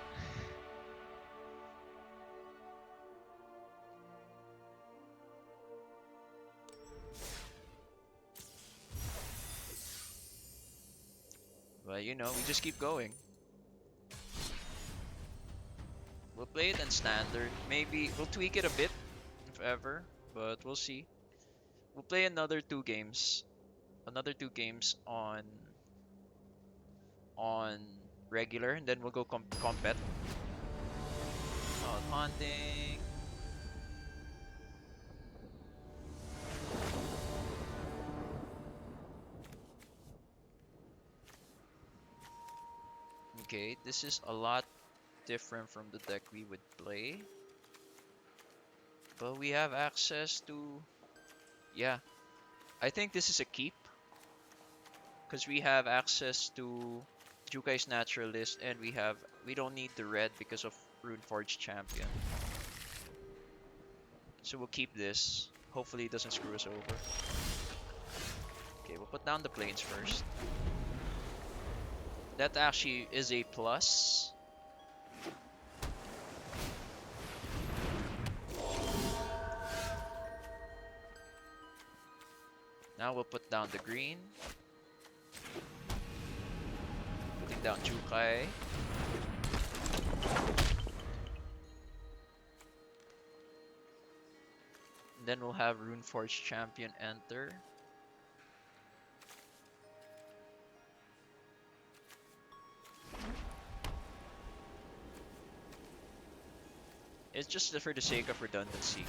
[SPEAKER 1] But you know, we just keep going. We'll play it in standard. Maybe we'll tweak it a bit, if ever, but we'll see. We'll play another 2 games. Another 2 games on regular, and then we'll go compet. Hunting. Okay, this is a lot different from the deck we would play. But we have access to... Yeah, I think this is a keep. Because we have access to Jukai's Naturalist, and we don't need the red because of Runeforge Champion. So we'll keep this. Hopefully it doesn't screw us over. Okay, we'll put down the Plains first. That actually is a plus. Now we'll put down the green. Putting down Jukai. And then we'll have Runeforge Champion enter. It's just for the sake of redundancy.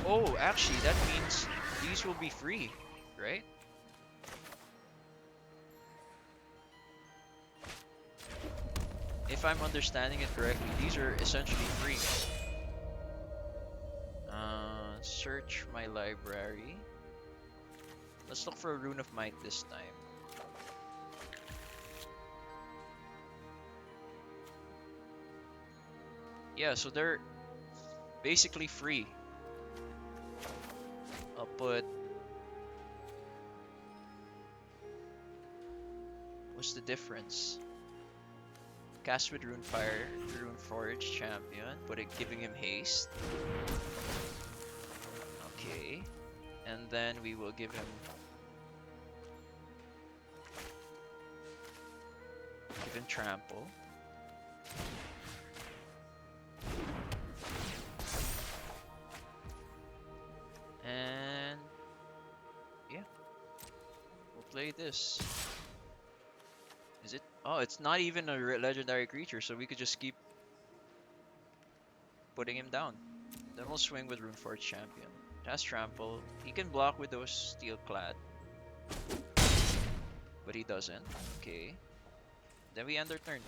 [SPEAKER 1] Oh, actually, that means these will be free, right? If I'm understanding it correctly, these are essentially free. Search my library. Let's look for a Rune of Might this time. Yeah, so they're basically free. I'll put... What's the difference? Cast with Runefire, Runeforge Champion, giving him haste. Okay. And then we will give him... Trample. And... yeah. We'll play this. Is it? Oh, it's not even a legendary creature, so we could just keep putting him down. Then we'll swing with Runeforge Champion. It has Trample. He can block with those Steel Clad. But he doesn't. Okay. Then we end our turn.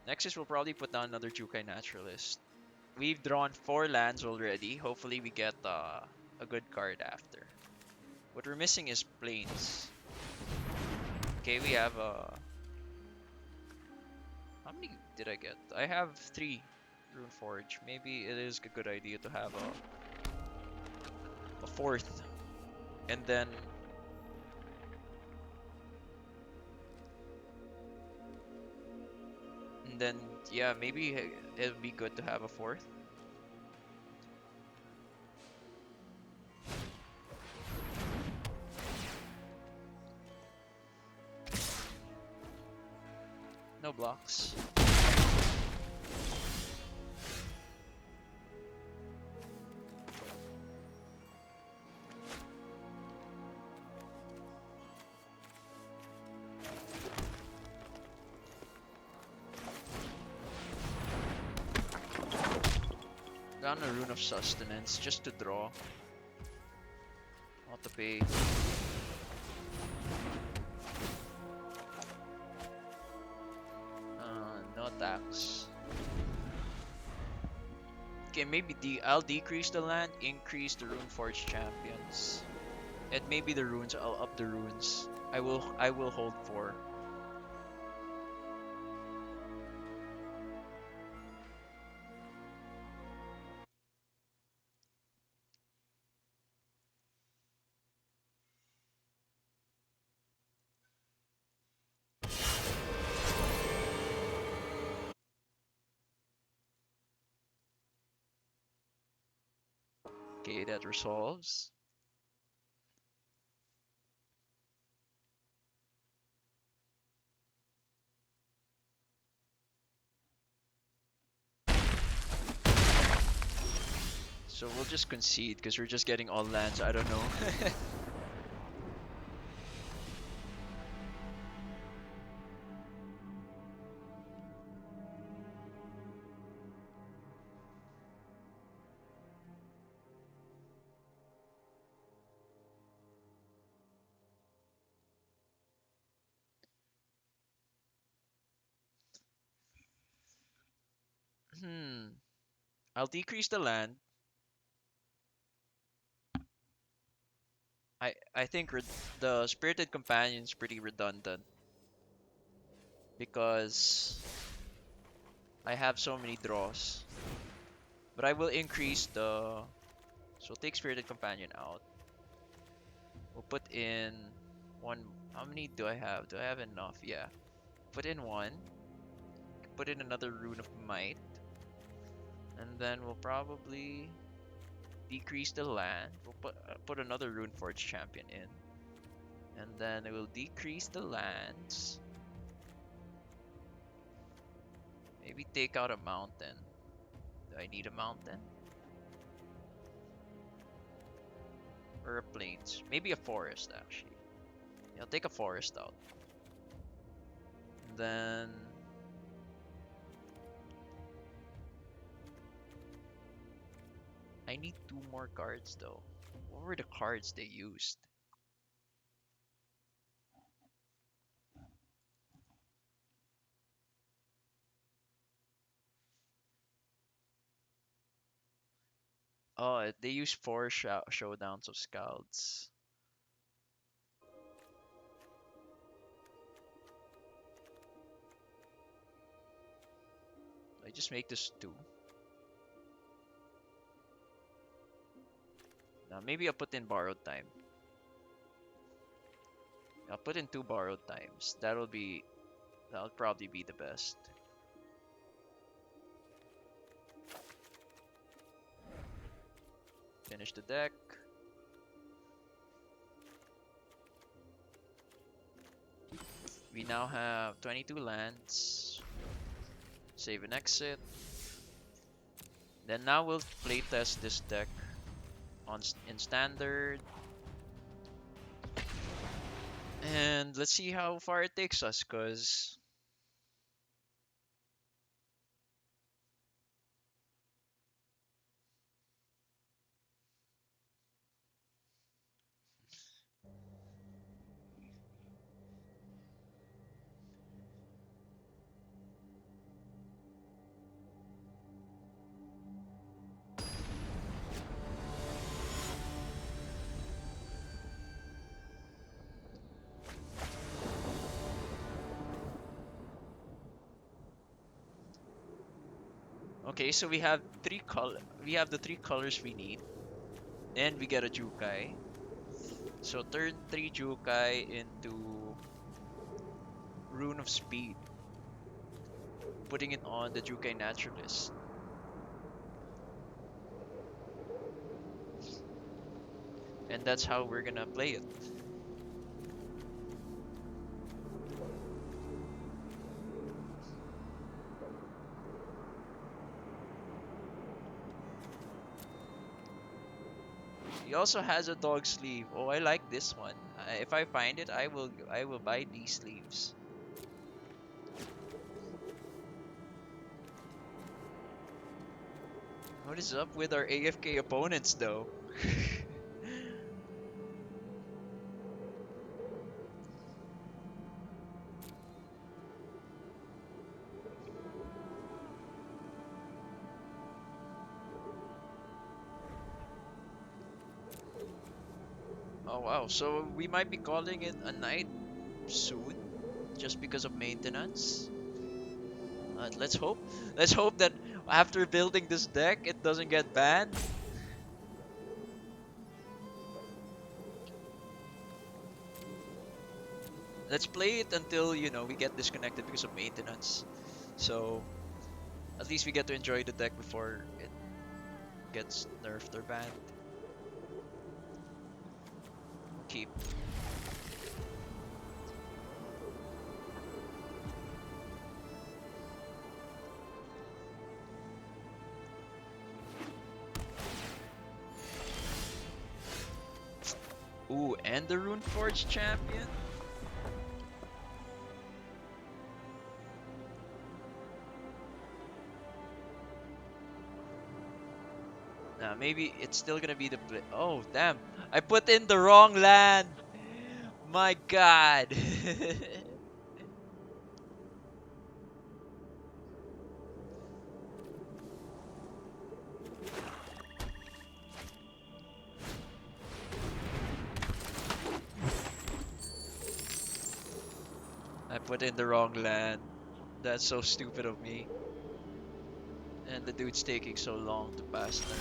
[SPEAKER 1] Next is we'll probably put down another Jukai Naturalist. We've drawn 4 lands already. Hopefully we get a good card after. What we're missing is planes. Okay, we have how many did I get? I have 3 Rune Forge. Maybe it is a good idea to have a 4th, and then yeah, maybe it'd be good to have a 4th. No blocks. Down a Rune of Sustenance just to draw. Not to pay. No attacks. Okay, maybe I'll decrease the land, increase the Rune Forge champions. And maybe the runes, I'll up the runes. I will hold 4. Okay, that resolves. So we'll just concede because we're just getting all lands. I don't know. Hmm. I'll decrease the land. I think the Spirited Companion's pretty redundant because I have so many draws. But I will increase the. So take Spirited Companion out. We'll put in one. How many do I have? Do I have enough? Yeah. Put in one. Put in another Rune of Might. And then we'll probably decrease the land. We'll put another Rune Forge champion in. And then it will decrease the lands. Maybe take out a mountain. Do I need a mountain? Or a plains? Maybe a forest, actually. Yeah, I'll take a forest out. And then I need 2 more cards though. What were the cards they used? Oh, they used 4 showdowns of scouts. I just make this 2. Now maybe I'll put in borrowed time. I'll put in 2 borrowed times. That'll probably be the best. Finish the deck. We now have 22 lands. Save and exit. Then now we'll playtest this deck in standard. And let's see how far it takes us, cause Okay, so we have we have the three colors we need, and we get a Jukai. So turn 3 Jukai into Rune of Speed, putting it on the Jukai Naturalist. And that's how we're gonna play it. He also has a dog sleeve. Oh, I like this one. If I find it, I will buy these sleeves. What is up with our AFK opponents though? Oh wow, so we might be calling it a night soon just because of maintenance. Let's hope. Let's hope that after building this deck, it doesn't get banned. Let's play it until, we get disconnected because of maintenance. So at least we get to enjoy the deck before it gets nerfed or banned. Keep. Ooh, and the Runeforge champion? Nah, maybe it's still gonna be the play. Oh, damn. I put in the wrong land. My god. I put in the wrong land. That's so stupid of me. And the dude's taking so long to pass there.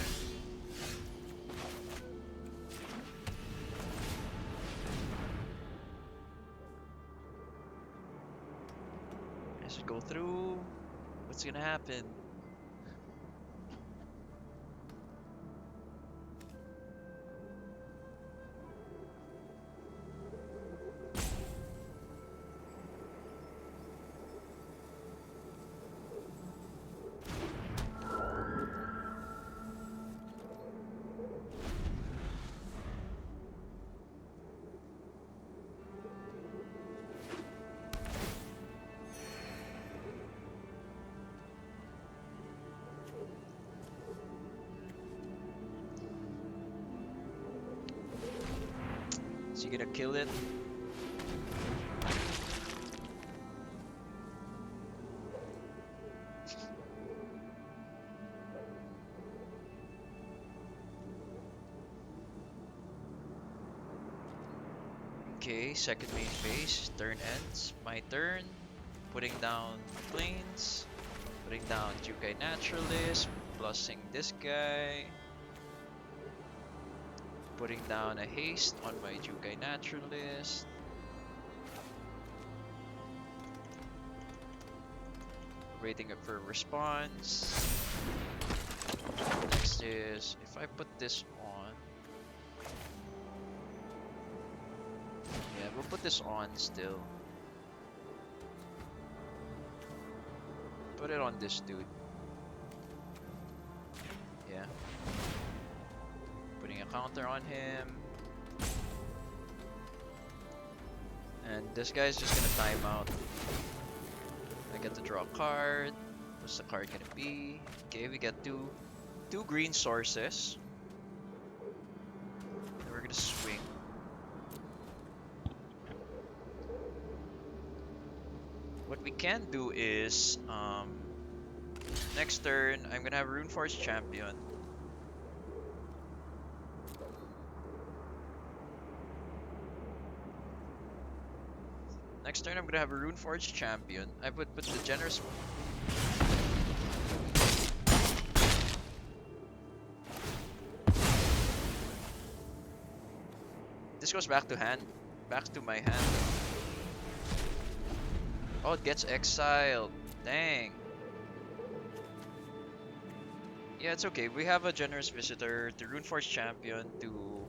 [SPEAKER 1] I should go through. What's gonna happen? Is he gonna kill it? Okay, second main phase. Turn ends. My turn. Putting down planes. Putting down Jukai Naturalist. Plusing this guy. Putting down a haste on my Jukai Naturalist. Waiting up for a response. Next is if I put this on. Yeah, we'll put this on still. Put it on this dude. Yeah. Putting a counter on him. And this guy's just gonna time out. I get to draw a card. What's the card gonna be? Okay, we get two green sources. And we're gonna swing. What we can do is next turn I'm gonna have Runeforge champion. Next turn I'm gonna have a Runeforge champion. I would put the generous This goes back to hand. Back to my hand. Oh, it gets exiled. Dang. Yeah, it's okay. We have a generous visitor to Runeforge champion to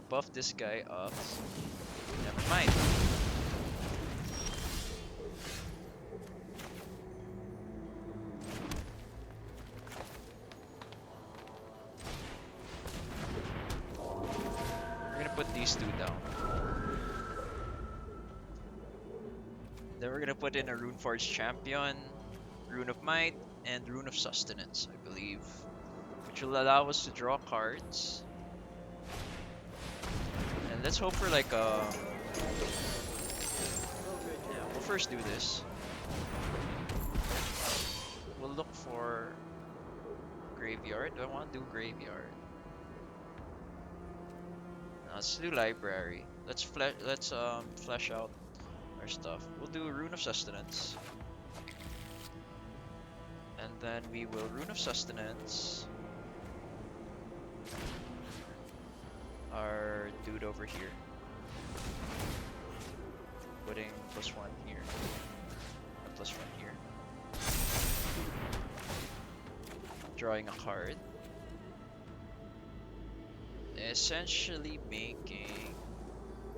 [SPEAKER 1] buff this guy up. Never mind. We're gonna put these two down. Then we're gonna put in a Runeforge champion, Rune of Might, and Rune of Sustenance, I believe, which will allow us to draw cards. And let's hope for like yeah, we'll first do this. We'll look for graveyard. Do I want to do graveyard? No, let's do library. Let's flesh out our stuff. We'll do Rune of Sustenance. And then we will Rune of Sustenance our dude over here. Putting +1 here. And +1 here. Drawing a card. Essentially making...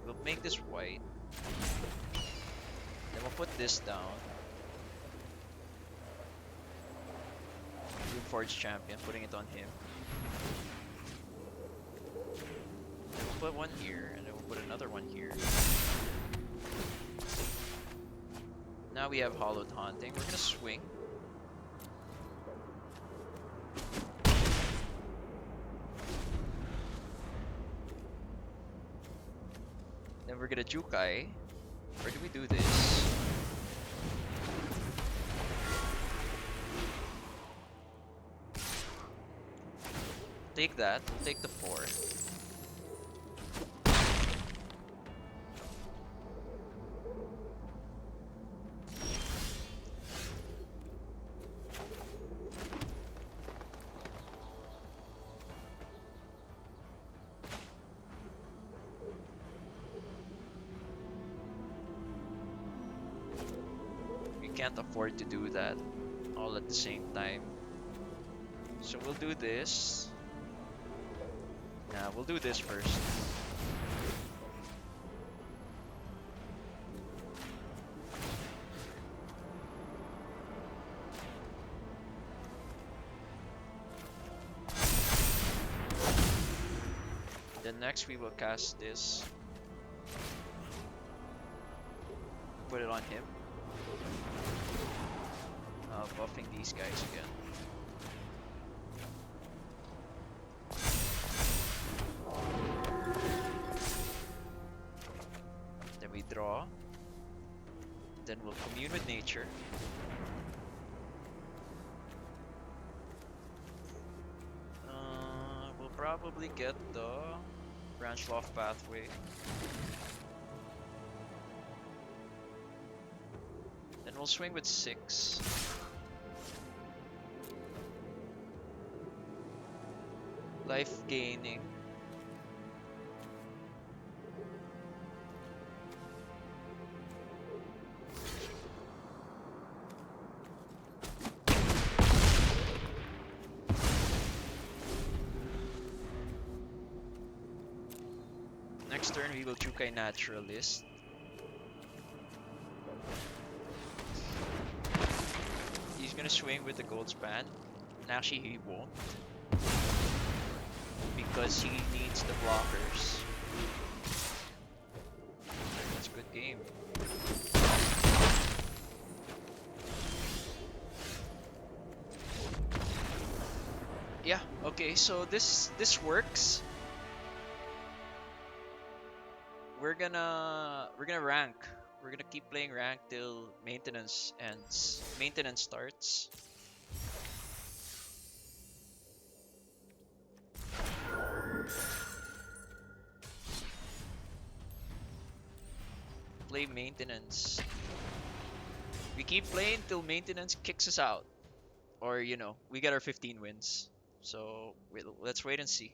[SPEAKER 1] We'll make this white. Then we'll put this down. Runeforge champion, putting it on him. Then we'll put one here, and then we'll put another one here. Now we have Hollowed Haunting. We're gonna swing. Then we're gonna Jukai. Or do we do this? Take that. We'll take the 4. Can't afford to do that all at the same time. So we'll do this. Nah, we'll do this first. Then next we will cast this. Put it on him. Buffing these guys again. Then we draw. Then we'll commune with nature. We'll probably get the branch loft pathway. Then we'll swing with 6. Life gaining. Next turn we will Jukai Naturalist. He's gonna swing with the gold span. And actually he won't. Because he needs the blockers. That's a good game. Yeah, okay, so this works. We're gonna rank. We're gonna keep playing rank till maintenance ends. Maintenance starts. Play maintenance. We keep playing till maintenance kicks us out. Or, you know, we get our 15 wins. So, let's wait and see.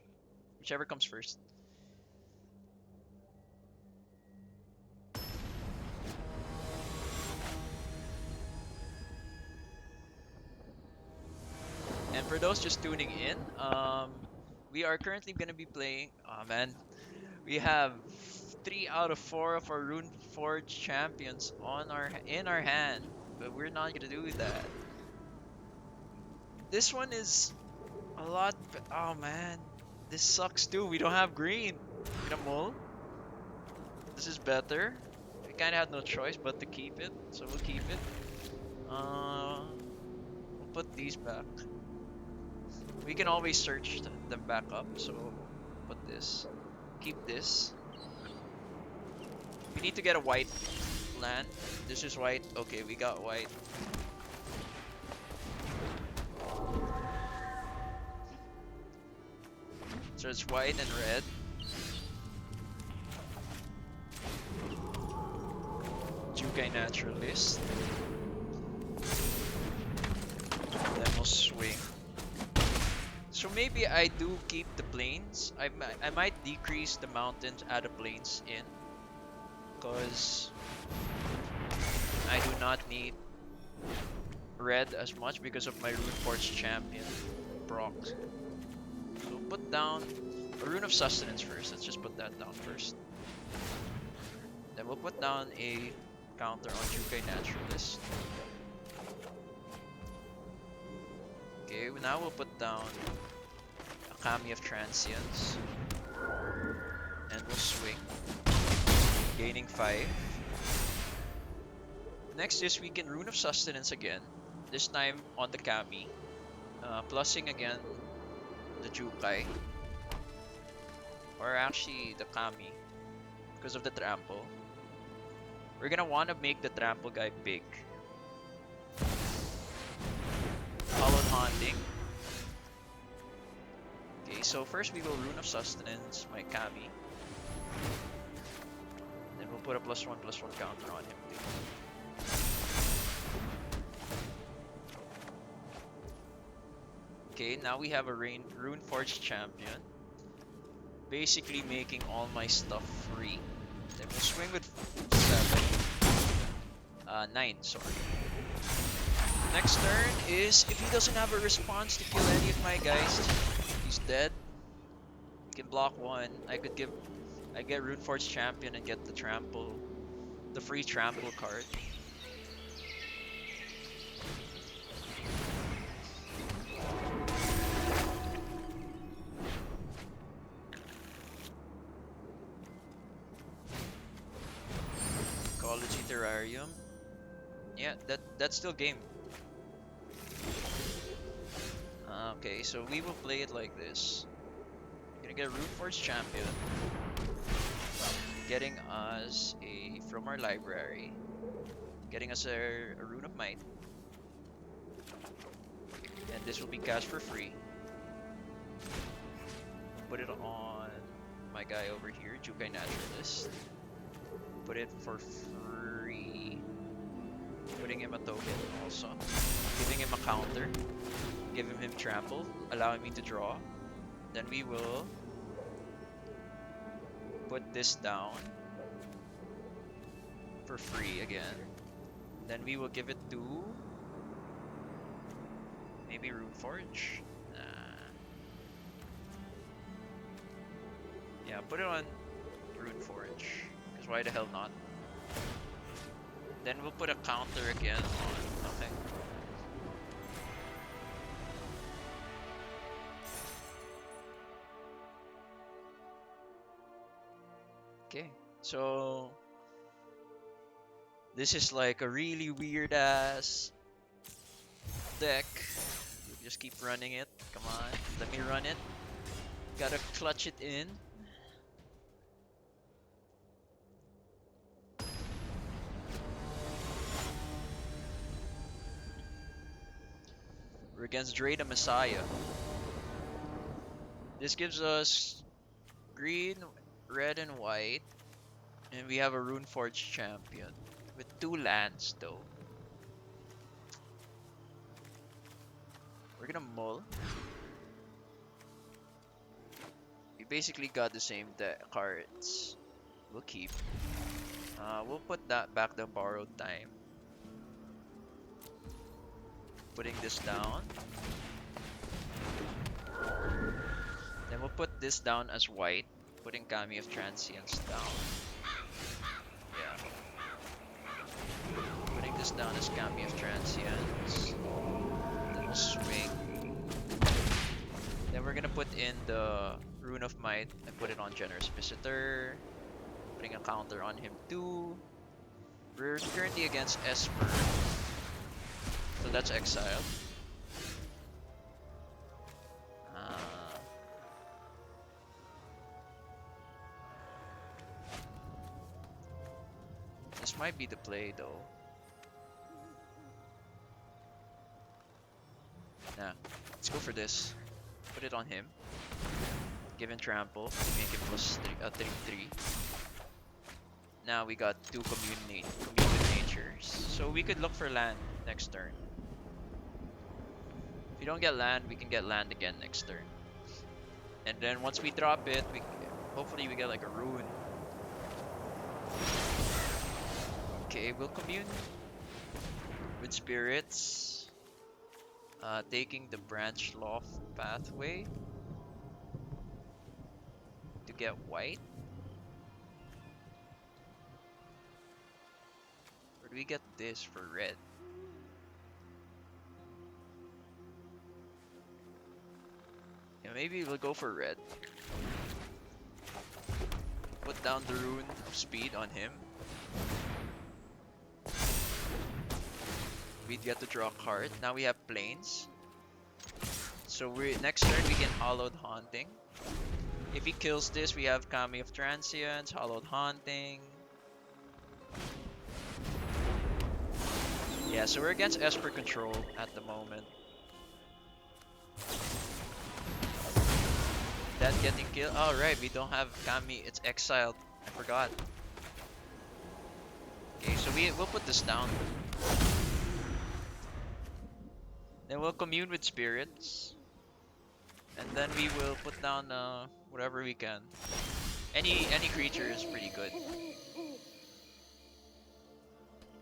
[SPEAKER 1] Whichever comes first. for those just tuning in, we are currently gonna be playing. Oh man, we have 3 out of 4 of our Rune Forge champions on our hand, but we're not gonna do that. This one is a lot. Oh man, this sucks too. We don't have green. Gonna mull. This is better. We kind of had no choice but to keep it, so we'll keep it. We'll put these back. We can always search them back up, so put this. Keep this. We need to get a white land. This is white. Okay, we got white. So it's white and red. Jukai Naturalist. Then we'll swing. So maybe I do keep the plains. I might decrease the mountains, add the plains in. Because I do not need red as much because of my Rune Forge champion, Brock. So put down a Rune of Sustenance first. Let's just put that down first. Then we'll put down a counter on Jukai Naturalist. Okay, now we'll put down a Kami of Transience. And we'll swing. Gaining 5. Next is we can Rune of Sustenance again. This time on the Kami. Plussing again the Jukai. Or actually the Kami. Because of the trample. We're gonna want to make the trample guy big. Hollow Haunting. Okay, so first we will Rune of Sustenance, my Kami. Then we'll put a +1/+1 counter on him too. Okay, now we have a Rune Forge champion. Basically making all my stuff free. Then we'll swing with 9, sorry. Next turn is if he doesn't have a response to kill any of my guys, he's dead. He can block 1. I get Rune Forge champion and get the trample, the free trample card. Ecology Terrarium. Yeah, that's still game. Okay, so we will play it like this. We're gonna get a Rune Forge champion, getting us from our library, getting us a Rune of Might, and this will be cast for free. Put it on my guy over here, Jukai Naturalist. Put it for free. Putting him a token also. Giving him a counter. Giving him trample. Allowing me to draw. Then we will put this down for free again. Then we will give it to maybe Rune Forge. Yeah, put it on Rune Forge. Because why the hell not? Then we'll put a counter again on. Okay. Okay, so this is like a really weird ass deck. Just keep running it. Come on, let me run it. Gotta clutch it in. We're against Dre the Messiah. This gives us green, red, and white. And we have a Rune Forge champion. With 2 lands though. We're gonna mull. We basically got the same cards. We'll keep. We'll put that back the borrowed time. Putting this down. we'll put this down as white, putting Kami of Transience down. Yeah. Putting this down as Kami of Transience. Then we'll swing. Then we're gonna put in the Rune of Might and put it on Generous Visitor. Putting a counter on him too. We're currently against Esper. So that's exiled. This might be the play though. Nah, let's go for this. Put it on him. Give him trample. Make him plus 3/3. Now we got 2 commune with natures. So we could look for land next turn. If we don't get land, we can get land again next turn. And then once we drop it, hopefully we get like a rune. Okay, we'll commune with spirits. Taking the branch loft pathway to get white. Or do we get this for red? Yeah, maybe we'll go for red. Put down the rune of speed on him. We get to draw a card. Now we have planes. So next turn we can Hallowed Haunting. If he kills this, we have Kami of Transience, Hallowed Haunting. Yeah, so we're against Esper control at the moment. That getting killed. Oh right, we don't have Kami. It's exiled. I forgot. Okay, so we'll put this down. Then we'll commune with spirits. And then we will put down whatever we can. Any creature is pretty good.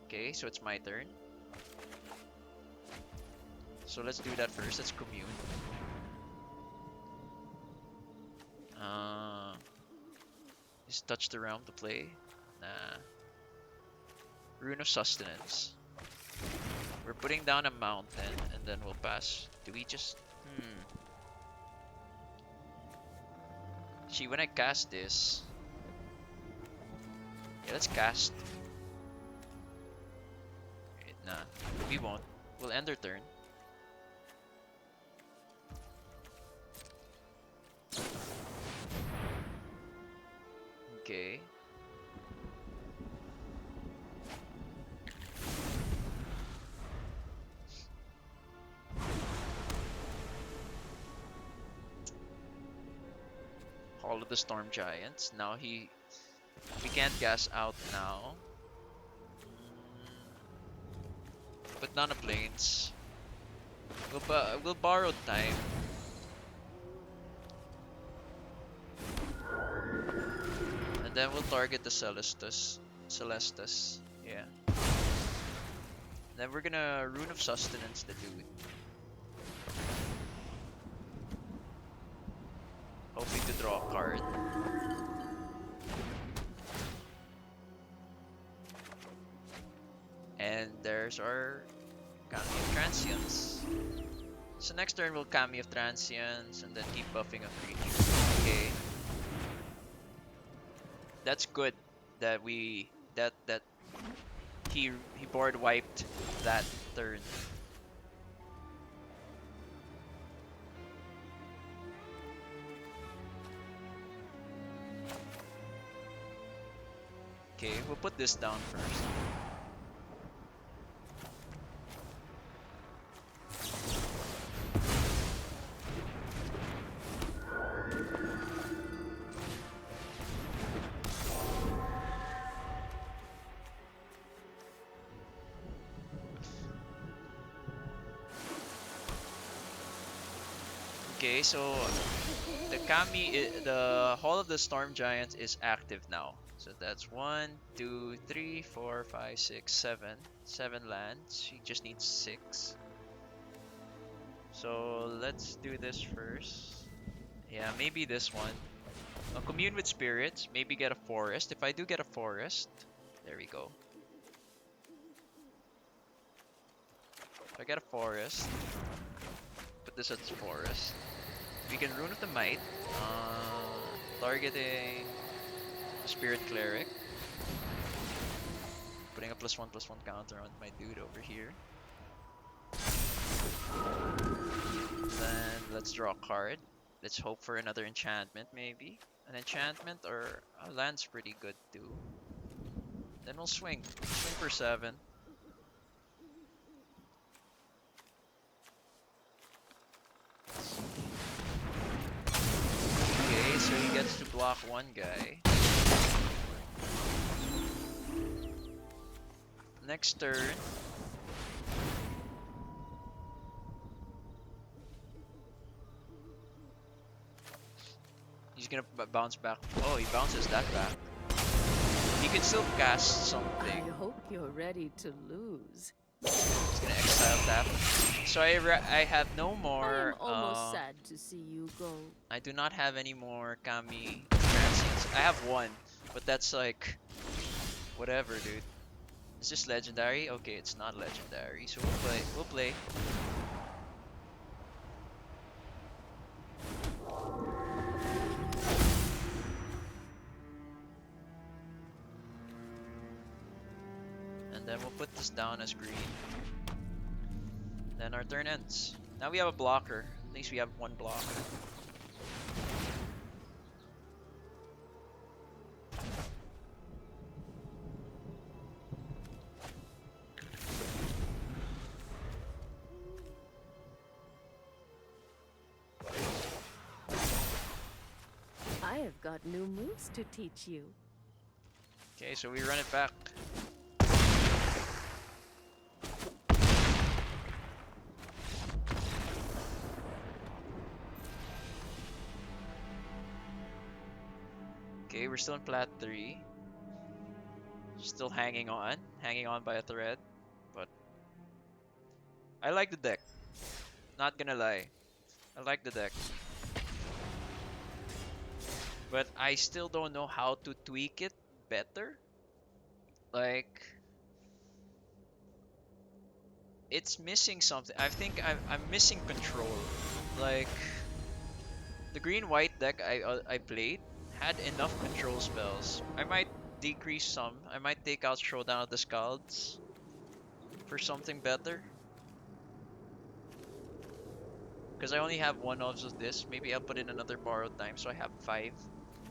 [SPEAKER 1] Okay, so it's my turn. So let's do that first. Let's commune. Just touch the realm to play. Nah. Rune of Sustenance. We're putting down a mountain and then we'll pass. Do we just... See, when I cast this... Yeah, let's cast. Wait, nah, we won't. We'll end our turn. Okay. Hall of the Storm Giants. Now we can't gas out now. Put down the planes. We'll borrow time. And then we'll target the Celestus. Yeah. Then we're gonna Rune of Sustenance the dude. Hoping to draw a card. And there's our Kami of Transience. So next turn we'll Kami of Transience and then keep buffing a creature. Okay. That's good that he board wiped that turn. Okay, we'll put this down first. Okay, so the Hall of the Storm Giants is active now. So that's 1, 2, 3, 4, 5, 6, 7. 7 lands. He just needs 6. So let's do this first. Yeah, maybe this one. I'll commune with spirits, maybe get a forest. If I do get a forest, there we go. If I get a forest, put this as forest. We can Rune of the Might, targeting Spirit Cleric. Putting a +1/+1 counter on my dude over here. Then let's draw a card. Let's hope for another enchantment, maybe. An enchantment or a land's pretty good too. Then we'll swing. Swing for 7. Okay, so he gets to block one guy. Next turn. He's gonna bounce back. Oh, he bounces that back. He can still cast something.
[SPEAKER 2] I hope you're ready to lose.
[SPEAKER 1] He's gonna exile tap. So I have no more.
[SPEAKER 2] I am almost sad to see you go.
[SPEAKER 1] I do not have any more Kami transients. I have one, but that's like whatever, dude. Is this legendary? Okay, it's not legendary. So we'll play. We'll play. And then we'll put this down as green. Then our turn ends. Now we have a blocker. At least we have one blocker.
[SPEAKER 2] I have got new moves to teach you.
[SPEAKER 1] Okay, so we run it back. Okay, we're still in plat 3. Still hanging on by a thread. But I like the deck. Not gonna lie. I like the deck. But I still don't know how to tweak it better. Like, it's missing something. I think I'm missing control. Like, the green-white deck I played had enough control spells. I might decrease some. I might take out Showdown of the Scalds for something better. Because I only have one of this. Maybe I'll put in another Borrowed Time, so I have 5.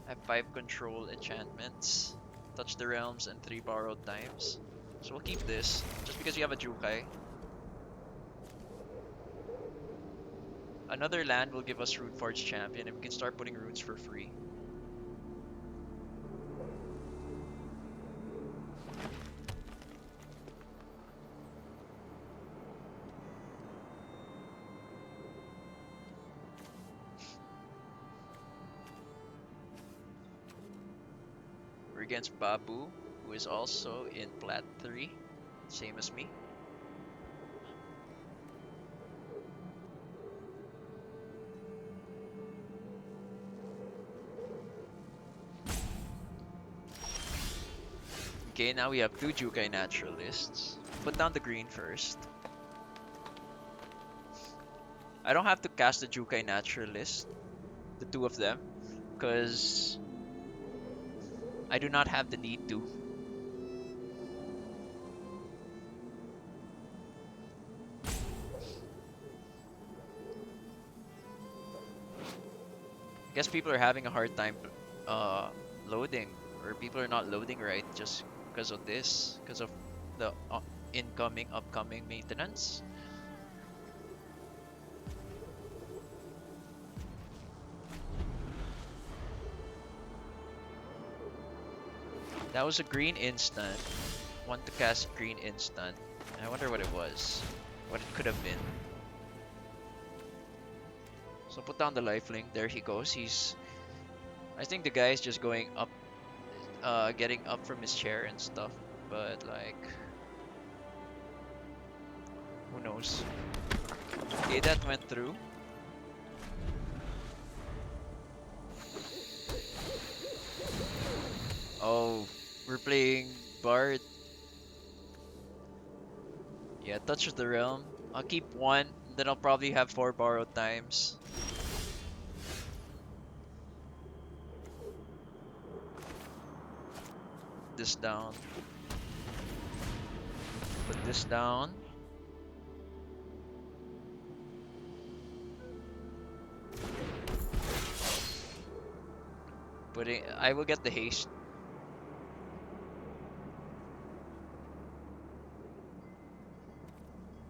[SPEAKER 1] I have 5 control enchantments. Touch the Realms and 3 Borrowed Times. So we'll keep this, just because you have a Jukai. Another land will give us Runeforge Champion, and we can start putting runes for free. We're against Babu, who is also in plat 3, same as me. Okay, now we have 2 Jukai Naturalists. Put down the green first. I don't have to cast the Jukai Naturalist, the 2 of them, because I do not have the need to. I guess people are having a hard time loading, or people are not loading right just because of this, because of the incoming, upcoming maintenance. That was a green instant. Want to cast green instant. I wonder what it was. What it could have been. So put down the lifelink. There he goes. I think the guy is just going up, getting up from his chair and stuff. But like, who knows? Okay, that went through. Oh, we're playing Bard. Yeah, Touch of the Realm. I'll keep one, and then I'll probably have 4 borrowed times. This down. Put this down. I will get the haste.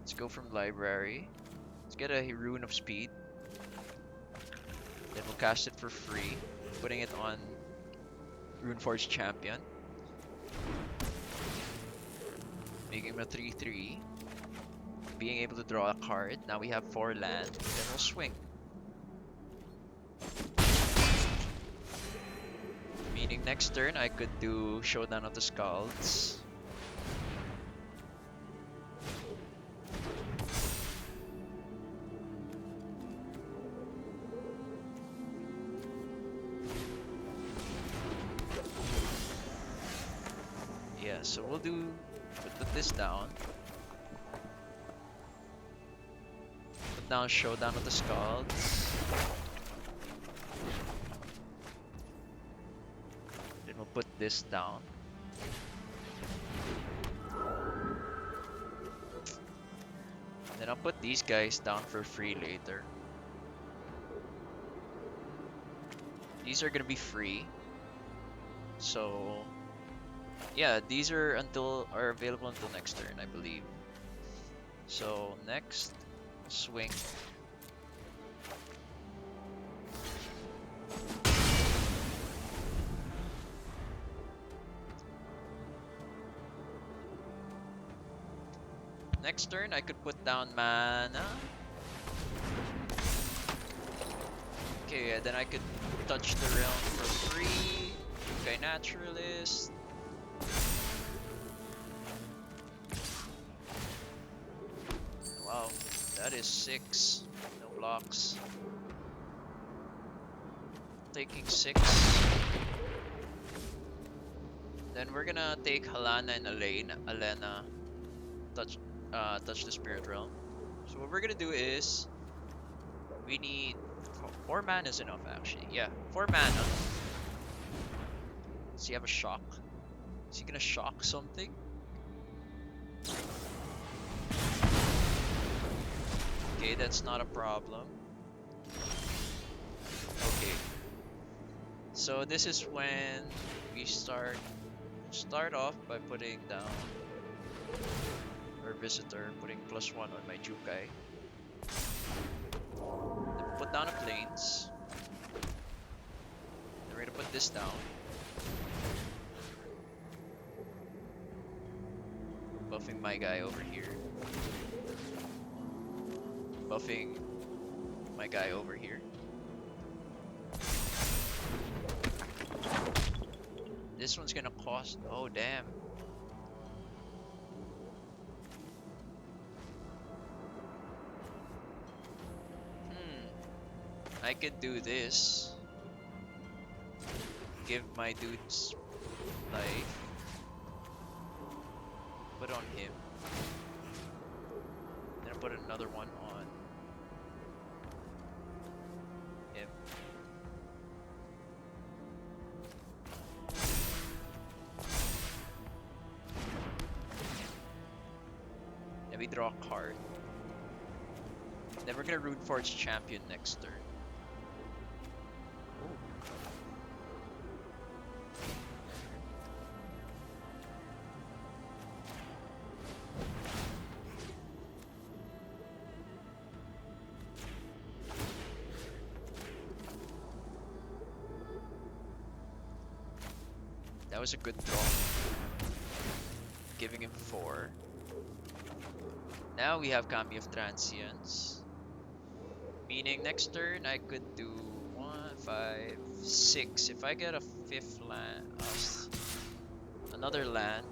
[SPEAKER 1] Let's go from library. Let's get a Rune of Speed. Then we'll cast it for free, putting it on Runeforge Champion. Making him a 3/3. Being able to draw a card. Now we have 4 land. Then we'll swing. Meaning next turn I could do Showdown of the Skalds. Yeah, so we'll put this down. Put down Showdown of the Skalds. Then we'll put this down. Then I'll put these guys down for free later. These are gonna be free. So yeah, these are available until next turn, I believe. So next, swing. Next turn, I could put down mana. Okay, yeah, then I could touch the realm for free. Okay, naturalist. Wow, that is 6. No blocks. Taking 6. Then we're gonna take Halana and Alena. Touch the spirit realm. So what we're gonna do is we need 4 mana is enough actually. Yeah, 4 mana. Does he have a shock? Is he gonna shock something? Okay, that's not a problem. Okay. So this is when we start off by putting down our visitor, putting +1 on my Jukai. Then put down a plains. Then we're gonna put this down. Buffing my guy over here. Buffing my guy over here. This one's gonna cost. Oh, damn. I could do this. Give my dudes life. Put on him. Then I'll put another one on him. Then we draw a card. Then we're gonna Runeforge Champion next turn. That was a good draw. Giving him 4. Now we have Kami of Transience. Meaning next turn I could do 1, 5, 6. If I get a 5th land, another land.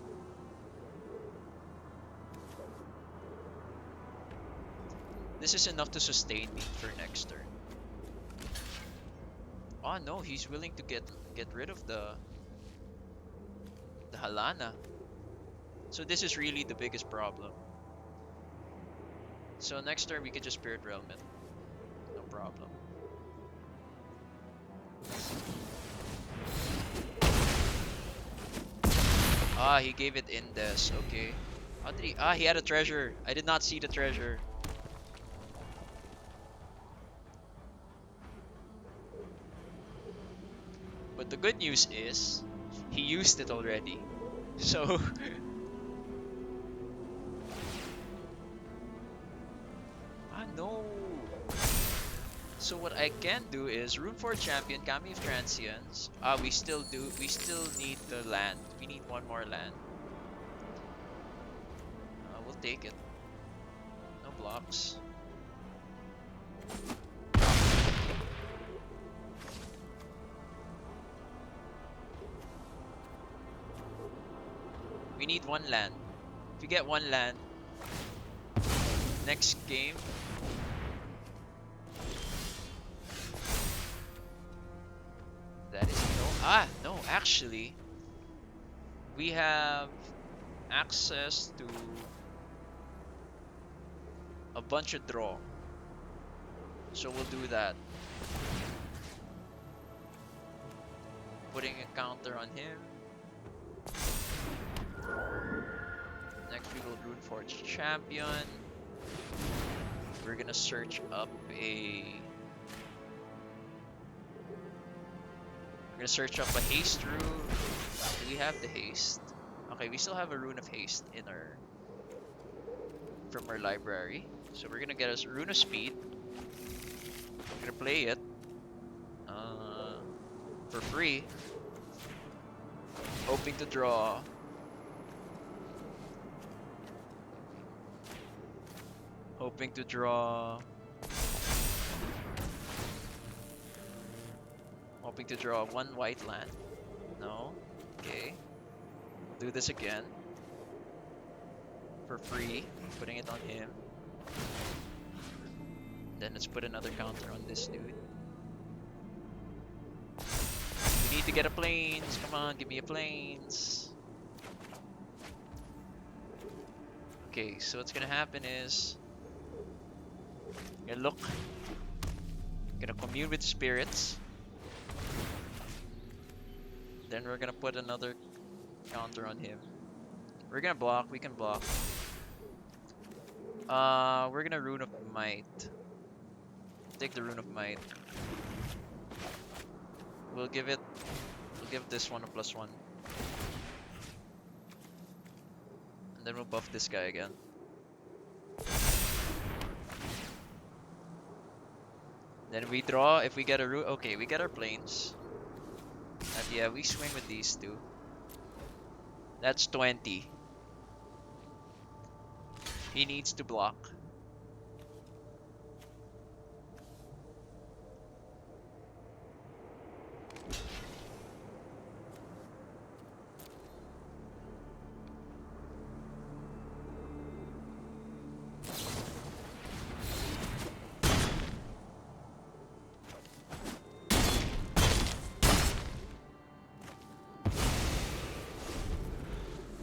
[SPEAKER 1] This is enough to sustain me for next turn. Oh no, he's willing to get rid of the The Halana. So this is really the biggest problem. So next turn we could just Spirit Realm it. No problem. Ah, he gave it Indes. Okay. How did he? Ah, he had a treasure. I did not see the treasure. But the good news is, he used it already. So, ah no. So what I can do is Rune 4 Champion, Kami of Transients. Ah, we still need the land. We need one more land. We'll take it. No blocks. We need one land. If we get one land, next game. That is no. Ah, no, actually. We have access to a bunch of draw. So we'll do that. Putting a counter on him. Next we will Rune Forge Champion. We're gonna search up a... We're gonna search up a haste rune. Do we have the haste? Okay, we still have a rune of haste in our... from our library. So we're gonna get us Rune of Speed. We're gonna play it for free, hoping to draw. Hoping to draw. Hoping to draw one white land. No. Okay. We'll do this again. For free. Putting it on him. Then let's put another counter on this dude. We need to get a plains. Come on, give me a plains. Okay, so what's gonna happen is... gonna look. Gonna commune with spirits. Then we're gonna put another counter on him. We're gonna block. We can block. We're gonna Rune of Might. Take the Rune of Might. We'll give this one a +1. And then we'll buff this guy again. Then we draw if we get a Rune. Okay, we get our planes. And yeah, we swing with these two. That's 20. He needs to block.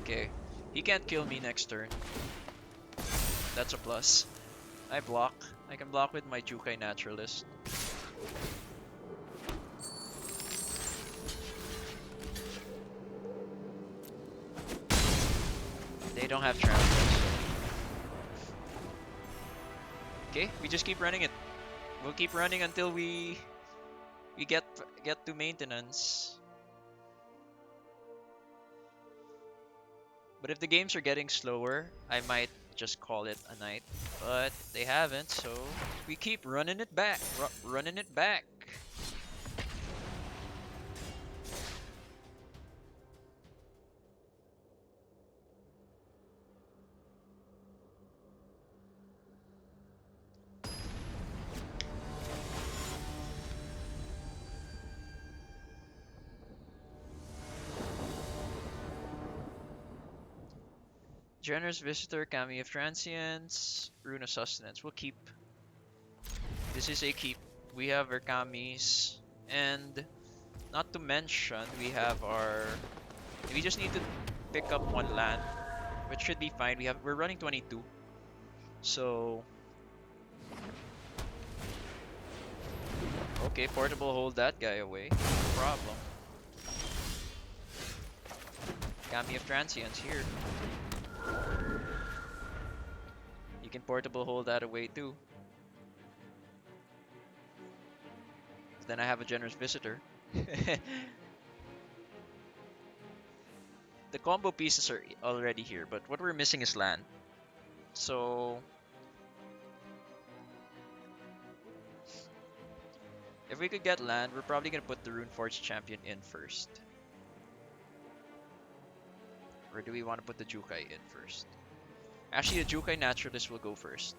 [SPEAKER 1] Okay, he can't kill me next turn. That's a plus. I block. I can block with my Jukai Naturalist. They don't have tramplers. Okay, we just keep running it. We'll keep running until we get to maintenance. But if the games are getting slower, I might just call it a night. But they haven't, so we keep running it back. Running it back. Generous Visitor, Kami of Transience, Rune of Sustenance. We'll keep. This is a keep. We have our Kamis. And not to mention, we have our We just need to pick up one land, which should be fine. We're running 22, so okay. Portable, hold that guy away. No problem. Kami of Transients here. You can portable hold that away too. Then I have a generous visitor. The combo pieces are already here, but what we're missing is land. So if we could get land, we're probably gonna put the Runeforge champion in first. Or do we want to put the Jukai in first? Actually, the Jukai Naturalist will go first.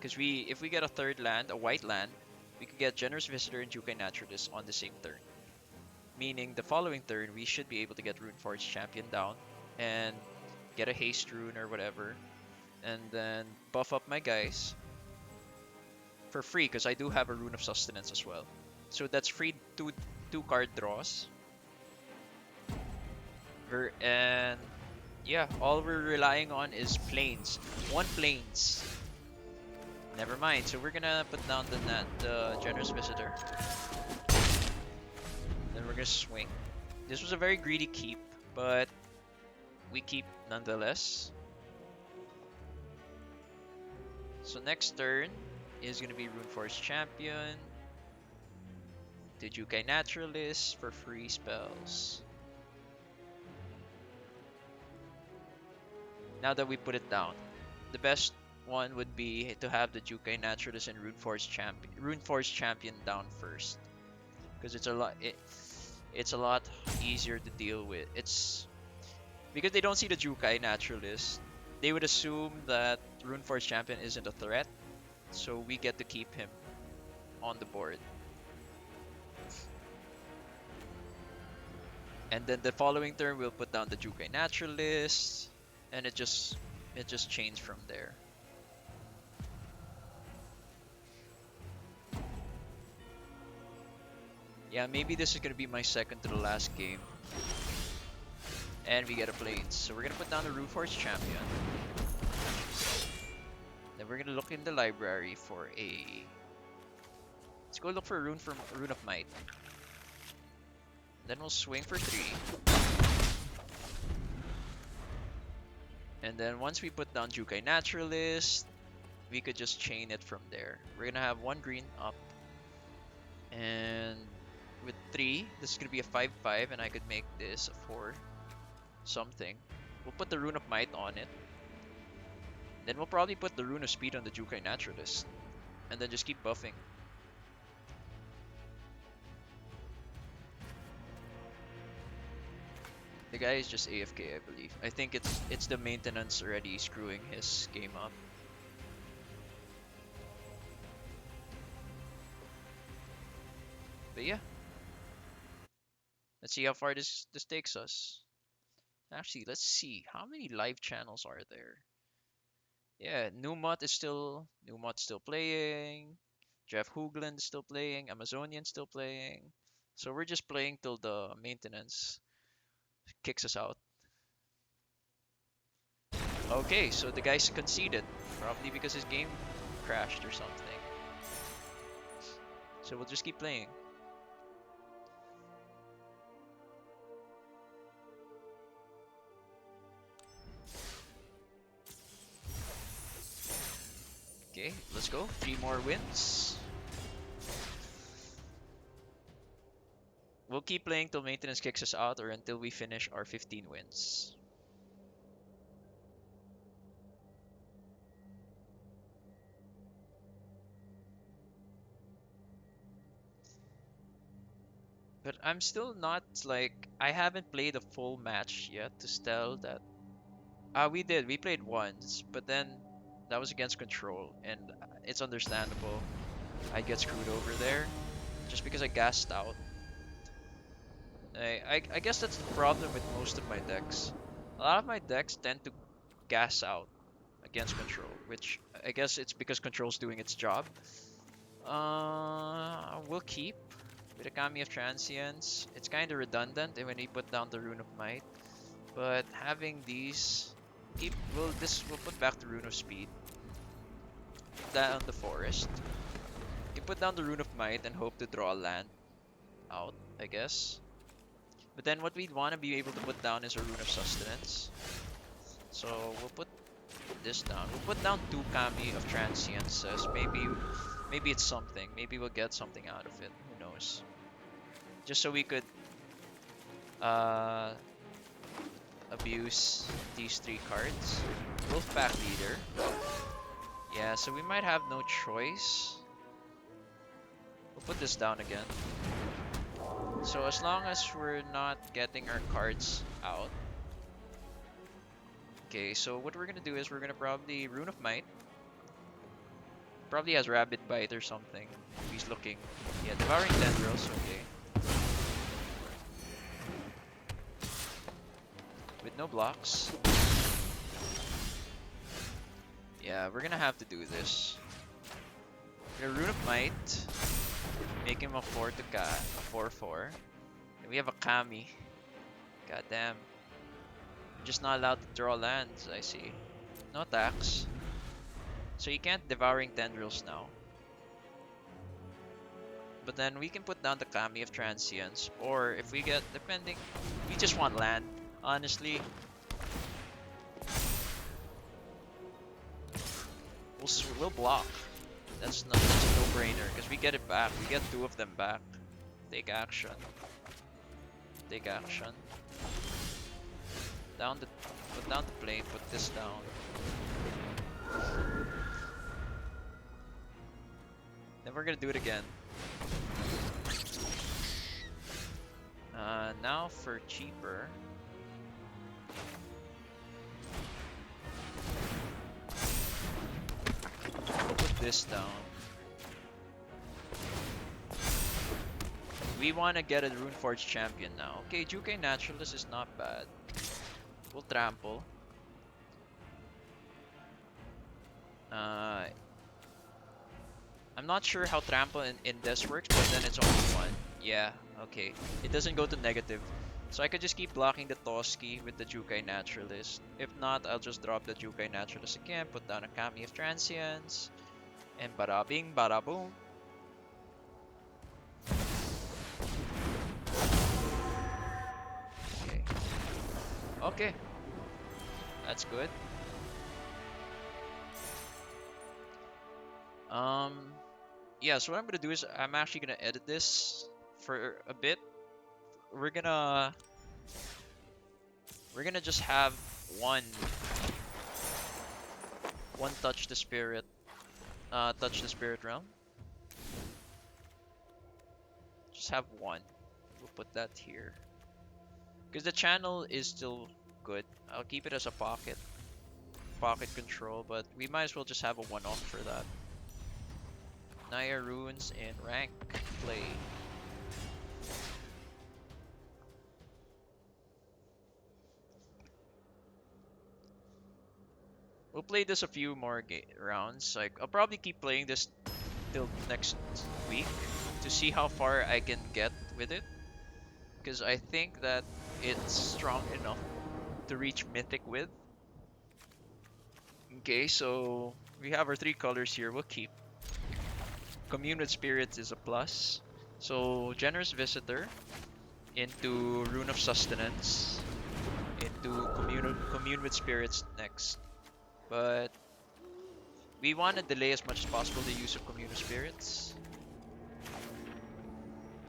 [SPEAKER 1] Because if we get a third land, a white land, we could get Generous Visitor and Jukai Naturalist on the same turn. Meaning the following turn, we should be able to get Runeforge champion down and get a haste rune or whatever. And then buff up my guys for free because I do have a Rune of Sustenance as well. So that's free two card draws. And yeah, all we're relying on is planes. One planes. Never mind. So we're gonna put down the Generous Visitor. Then we're gonna swing. This was a very greedy keep, but we keep nonetheless. So next turn is gonna be Runeforge Champion. The Jukai Naturalist for free spells. Now that we put it down, the best one would be to have the Jukai Naturalist and Runeforge Champion down first, because it's a lot easier to deal with. It's because they don't see the Jukai Naturalist, they would assume that Runeforge Champion isn't a threat, so we get to keep him on the board. And then the following turn we'll put down the Jukai Naturalist, and it just chains from there. Yeah, maybe this is gonna be my second to the last game. And we get a Blades. So we're gonna put down the Runeforge Champion. Then we're gonna look in the library for a... Let's go look for a Rune of Might. Then we'll swing for 3. And then once we put down Jukai Naturalist, we could just chain it from there. We're gonna have 1 green up. And with 3, this is gonna be a 5/5, and I could make this a 4 something. We'll put the Rune of Might on it. Then we'll probably put the Rune of Speed on the Jukai Naturalist. And then just keep buffing. The guy is just AFK, I believe. I think it's the maintenance already screwing his game up. But yeah. Let's see how far this takes us. Actually, let's see. How many live channels are there? Yeah, Numot is still playing. Jeff Hoogland is still playing. Amazonian still playing. So we're just playing till the maintenance kicks us out. Okay, so the guy's conceded. Probably because his game crashed or something. So we'll just keep playing. Okay, let's go. 3 more wins. We'll keep playing till maintenance kicks us out or until we finish our 15 wins. But I'm still not like, I haven't played a full match yet to tell that. We did. We played once, but then that was against Control, and it's understandable. I get screwed over there just because I gassed out. I guess that's the problem with most of my decks. A lot of my decks tend to gas out against Control, which I guess it's because Control's doing its job. We'll keep. With a Kami of Transience, it's kind of redundant when we put down the Rune of Might. But having these, we'll put back the Rune of Speed. Put that on the forest. You can put down the Rune of Might and hope to draw a land out, I guess. But then what we'd want to be able to put down is a Rune of Sustenance. So we'll put this down. We'll put down 2 Kami of Transiences. Maybe it's something. Maybe we'll get something out of it. Who knows? Just so we could uh, abuse these 3 cards. Wolfpack Leader. Yeah, so we might have no choice. We'll put this down again. So as long as we're not getting our cards out. Okay, so what we're gonna do is we're gonna probably Rune of Might. Probably has Rabbit Bite or something. If he's looking. Yeah, Devouring Tendrils, okay. With no blocks. Yeah, we're gonna have to do this. We're gonna Rune of Might. Make him a 4/4. And we have a Kami. God damn. We're just not allowed to draw lands, I see. No attacks. So you can't Devouring Tendrils now. But then we can put down the Kami of Transience. Or if we get, depending, we just want land, honestly. We'll block. That's a no-brainer, because we get it back. We get 2 of them back. Take action. Take action. Put down the plane, put this down. Then we're gonna do it again. Now for cheaper. We'll put this down. We want to get a Runeforge champion now. Okay, Jukai Naturalist is not bad. We'll trample. I'm not sure how trample in this works, but then it's only 1. Yeah, okay. It doesn't go to negative. So I could just keep blocking the Toski with the Jukai Naturalist. If not, I'll just drop the Jukai Naturalist again, put down a Kami of Transience, and bada bing, bada boom. Okay. Okay. That's good. Yeah, so what I'm gonna do is I'm actually gonna edit this for a bit. We're gonna just have one touch the spirit realm. Just have one. We'll put that here. Because the channel is still good. I'll keep it as a pocket control, but we might as well just have a one-off for that. Naya Runes in rank play. We'll play this a few more rounds. Like, I'll probably keep playing this till next week to see how far I can get with it. Because I think that it's strong enough to reach Mythic with. Okay, so we have our 3 colors here. We'll keep. Commune with Spirits is a plus. So, Generous Visitor into Rune of Sustenance into Commune with Spirits next. But we want to delay as much as possible the use of Commune with Spirits.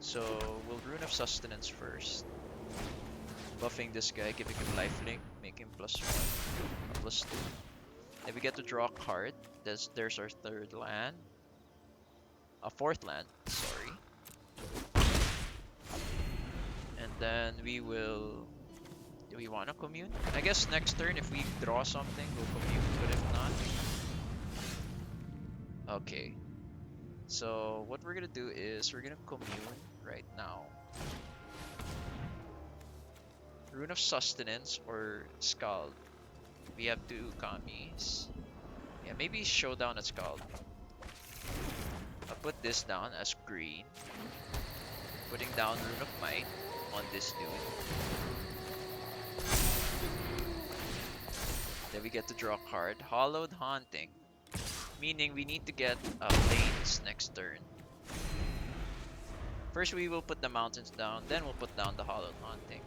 [SPEAKER 1] So, we'll Rune of Sustenance first. Buffing this guy, giving him lifelink, making +1, +2. Then we get to draw a card. There's our 3rd land. A 4th land, sorry. And then we will... Do we want to commune? I guess next turn if we draw something, we'll commune, but if not... Okay. So what we're gonna do is we're gonna commune right now. Rune of Sustenance or Scald. We have 2 Kamis. Yeah, maybe Showdown at Scald. I'll put this down as green. Putting down Rune of Might on this dude. Then we get to draw a card. Hollowed Haunting. Meaning we need to get planes next turn. First we will put the mountains down, then we'll put down the Hollowed Haunting.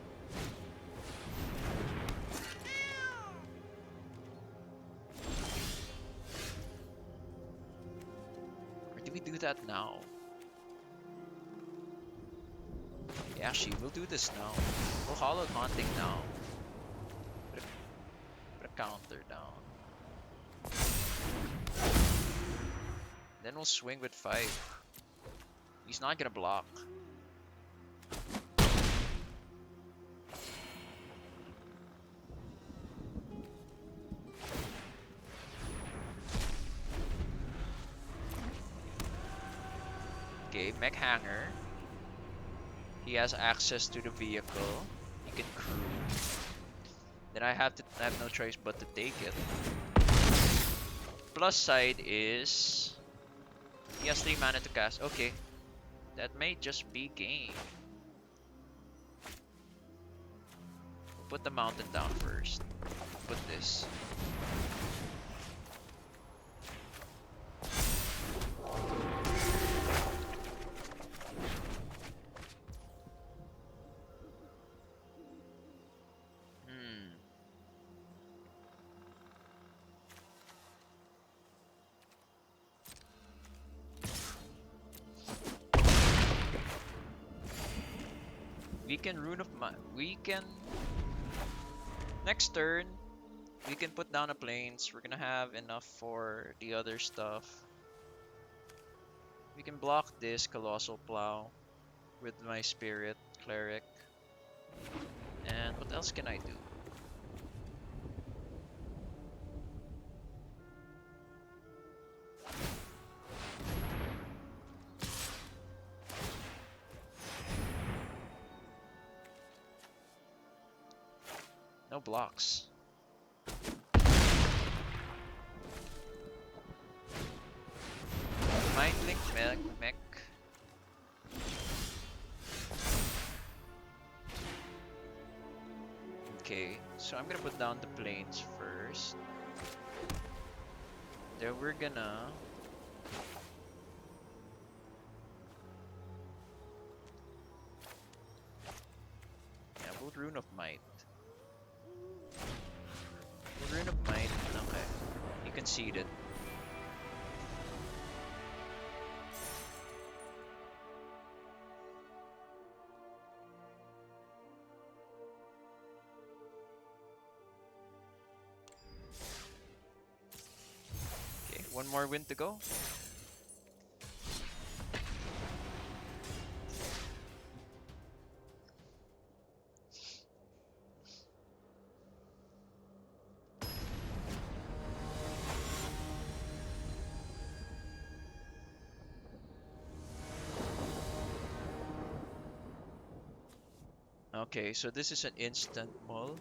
[SPEAKER 1] Or do we do that now? Yeah, actually, we'll do this now. We'll Hollowed Haunting now. Put a counter down. Then we'll swing with 5. He's not gonna block. Okay, Mech Hanger. He has access to the vehicle. He can crew. Then I have no choice but to take it. Plus side is he has 3 mana to cast. Okay. That may just be game. We'll put the mountain down first. Put this. We can Rune of Might. We can next turn we can put down a plains. We're gonna have enough for the other stuff. We can block this Colossal Plow with my Spirit Cleric. And what else can I do? No blocks. Mind Link Mech. Okay, so I'm gonna put down the plains first. Then we're gonna we'll Rune of Might. Rune of Might. Okay. He conceded. Okay, one more win to go. Okay, so this is an instant mull.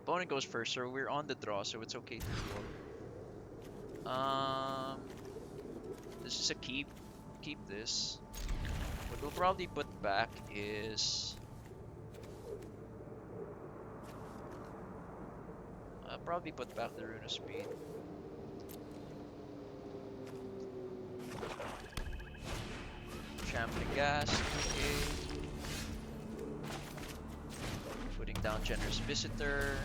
[SPEAKER 1] Opponent goes first, so we're on the draw, so it's okay to mull. This is a keep. Keep this. What we'll probably put back is I'll probably put back the Rune of Speed. Trampling Gas, okay. Putting down Generous Visitor.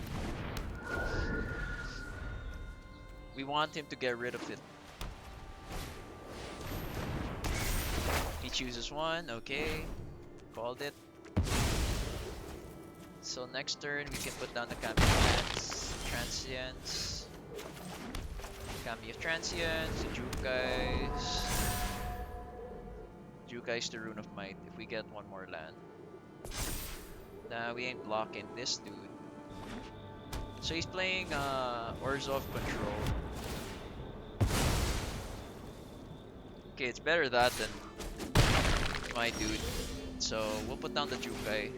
[SPEAKER 1] We want him to get rid of it. He chooses one, okay. Called it. So next turn we can put down the Kami of Transients. Kami of Transients, Jukais. Jukais to Rune of Might if we get one more land. Nah, we ain't blocking this dude. So he's playing Orzhov Control. Okay, it's better that than my dude. So we'll put down the Jukai.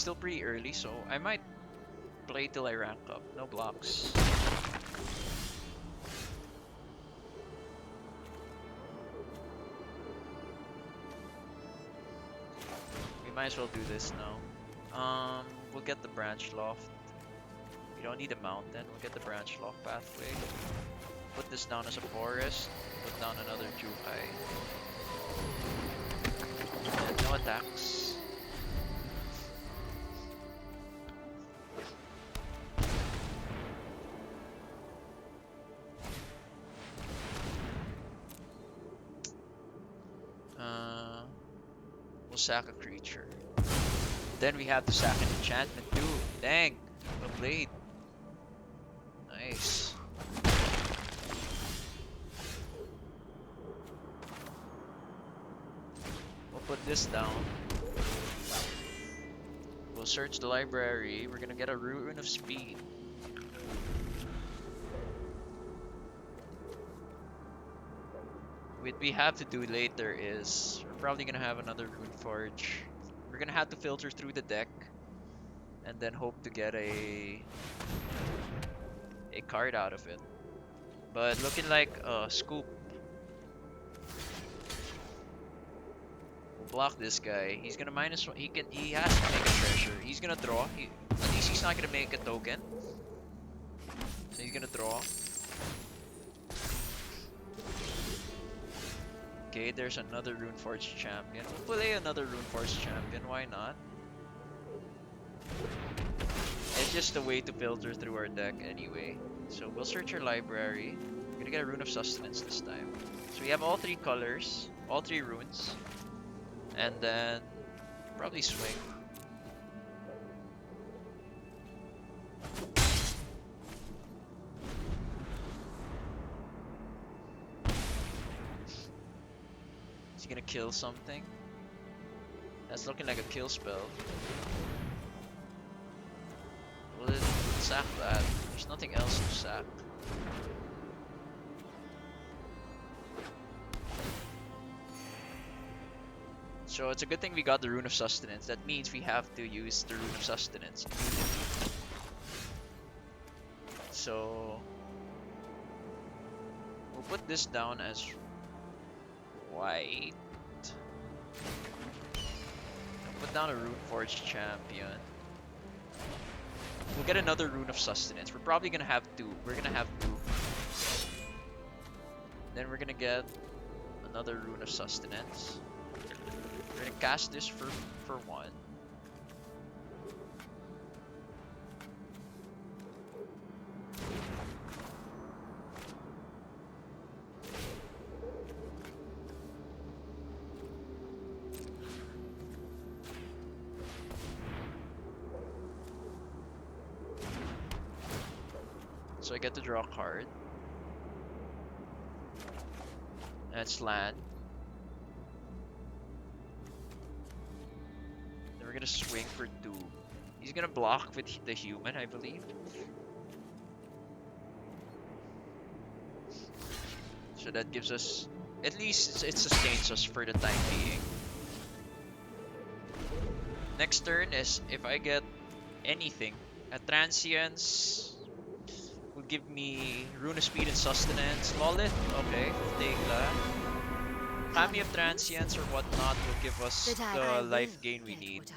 [SPEAKER 1] still pretty early, so I might play till I rank up. No blocks. We might as well do this now. We'll get the branch loft. We don't need a mountain. We'll get the branch loft pathway. Put this down as a forest. Put down another Jukai. And no attacks. We'll sack a creature. Then we have to sack an enchantment too. Dang! Well played. Nice. We'll put this down. We'll search the library. We're gonna get a Rune of Speed. What we have to do later is we're probably gonna have another Rune Forge. We're gonna have to filter through the deck and then hope to get a card out of it. But looking like Scoop. We'll block this guy. He's gonna minus one. He has to make a treasure. He's gonna draw. At least he's not gonna make a token. So he's gonna draw. Okay, there's another Runeforged champion. We'll play another Runeforged champion, why not? It's just a way to filter through our deck anyway. So we'll search our library. We're gonna get a Rune of Sustenance this time. So we have all three colors, all three runes. And then probably swing. Is he gonna kill something? That's looking like a kill spell. We'll sack that. There's nothing else to sack. So it's a good thing we got the Rune of Sustenance. That means we have to use the Rune of Sustenance immediately. So we'll put this down as white. I'll put down a Runeforged champion. We'll get another Rune of Sustenance. We're probably gonna have two. We're gonna have two. Then we're gonna get another Rune of Sustenance. We're gonna cast this for one. So I get to draw a card. That's land. Then we're gonna swing for 2. He's gonna block with the human, I believe. So that gives us, at least it sustains us for the time being. Next turn is if I get anything. A Transience will give me Rune of Speed and Sustenance. Lolith, okay, we'll take that. Kami of Transience or whatnot will give us the life gain we need.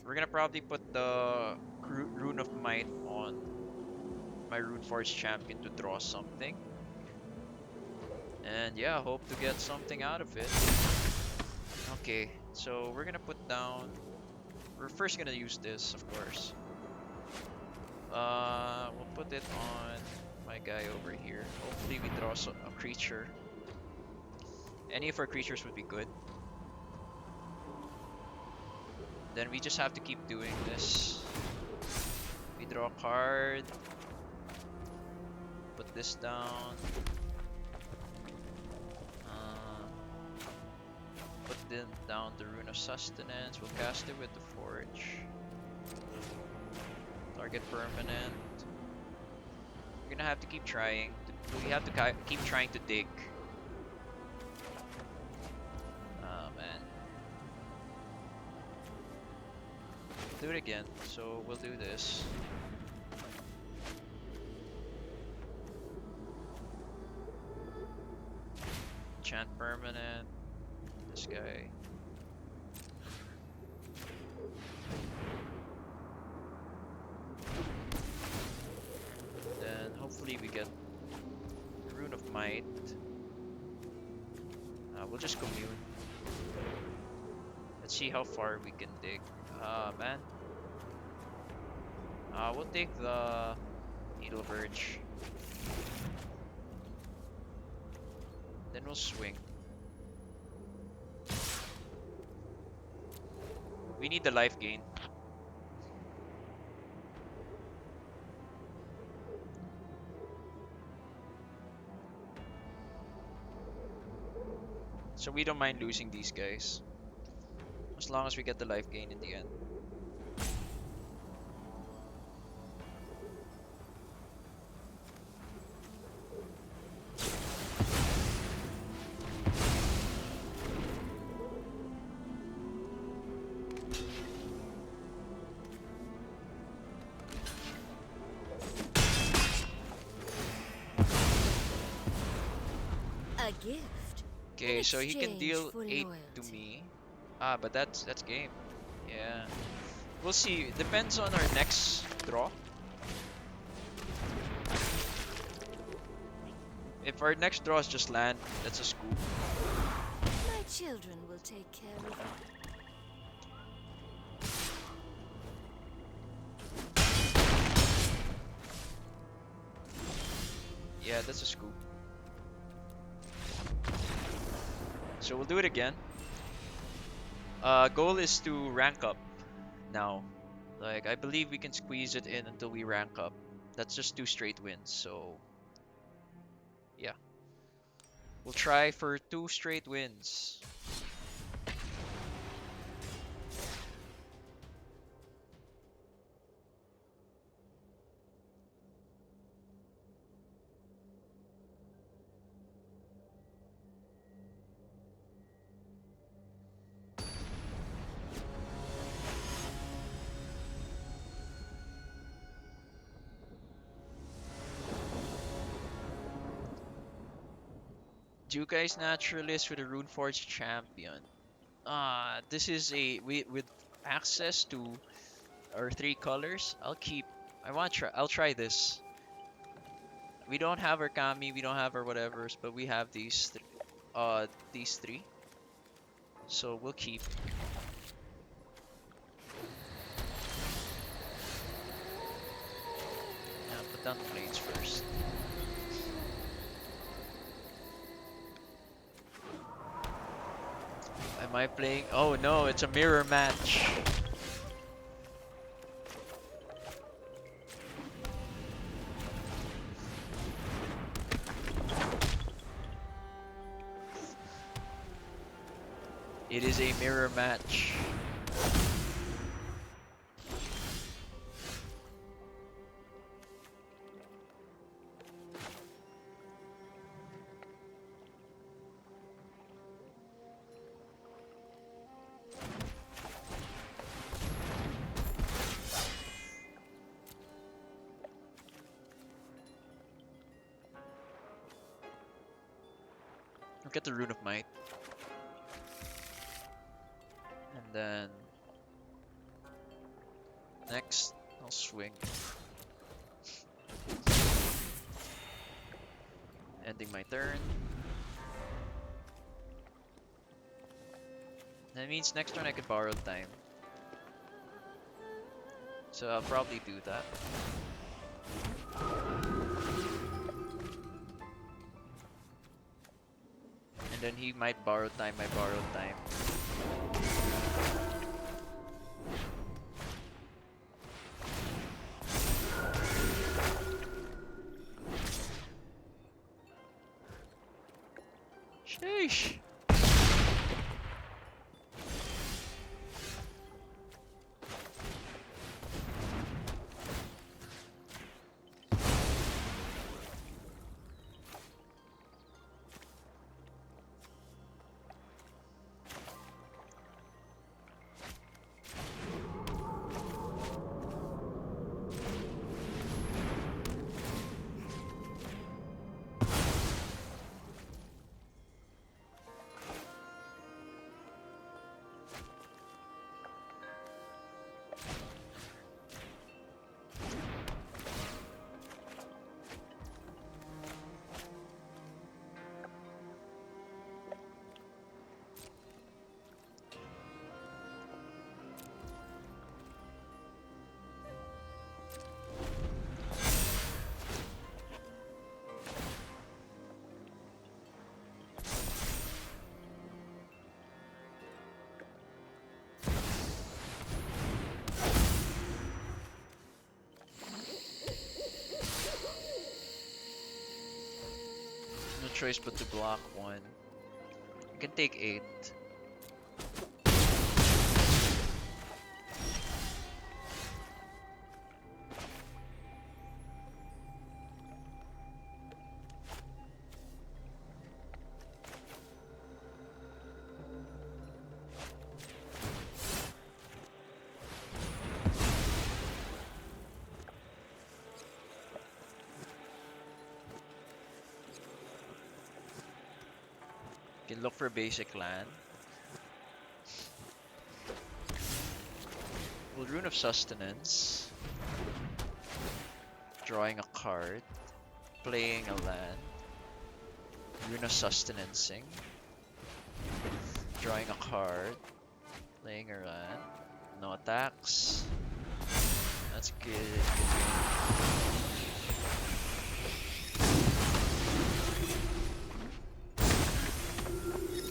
[SPEAKER 1] We're gonna probably put the Rune of Might on my Runeforged champion to draw something. And yeah, hope to get something out of it. Okay, so we're gonna put down... We're first gonna use this, of course. We'll put it on my guy over here. Hopefully we draw a creature. Any of our creatures would be good. Then we just have to keep doing this. We draw a card. Put this down. Put down the Rune of Sustenance. We'll cast it with the Forge. Target permanent. We're gonna have to keep trying. We have to keep trying to dig. Oh man. do it again. So we'll do this. Enchant permanent. This guy. Then hopefully we get Rune of Might. We'll just commune. Let's see how far we can dig. Man. We'll take the Needle Verge. Then we'll swing. We need the life gain. So we don't mind losing these guys. As long as we get the life gain in the end.
[SPEAKER 2] A gift.
[SPEAKER 1] Okay, so he can
[SPEAKER 2] Exchange
[SPEAKER 1] deal
[SPEAKER 2] for
[SPEAKER 1] 8 to
[SPEAKER 2] loyalty.
[SPEAKER 1] me. But that's game. Yeah. We'll see. Depends on our next draw. If our next draw is just land, that's a scoop.
[SPEAKER 2] My children will take care of you.
[SPEAKER 1] Yeah, that's a scoop. So we'll do it again. Goal is to rank up now. Like, I believe we can squeeze it in until we rank up. That's just 2 straight wins, so yeah. We'll try for 2 straight wins. Jukai Naturalist with a Runeforge Champion. This is a with access to our 3 colors. I'll try this. We don't have our Kami, we don't have our whatevers, but we have these 3. So we'll keep. Put down the blades first. Am I playing? Oh no, it's a mirror match. It is a mirror match. I'll get the Rune of Might. And then next, I'll swing. Ending my turn. That means next turn I could borrow time. So I'll probably do that. And then he might borrow time, I borrow time. Sheesh. No choice but to block one. I can take 8. Can look for basic land. Well, Rune of Sustenance. Drawing a card. Playing a land. Rune of Sustenancing. Drawing a card. Playing a land. No attacks. That's good.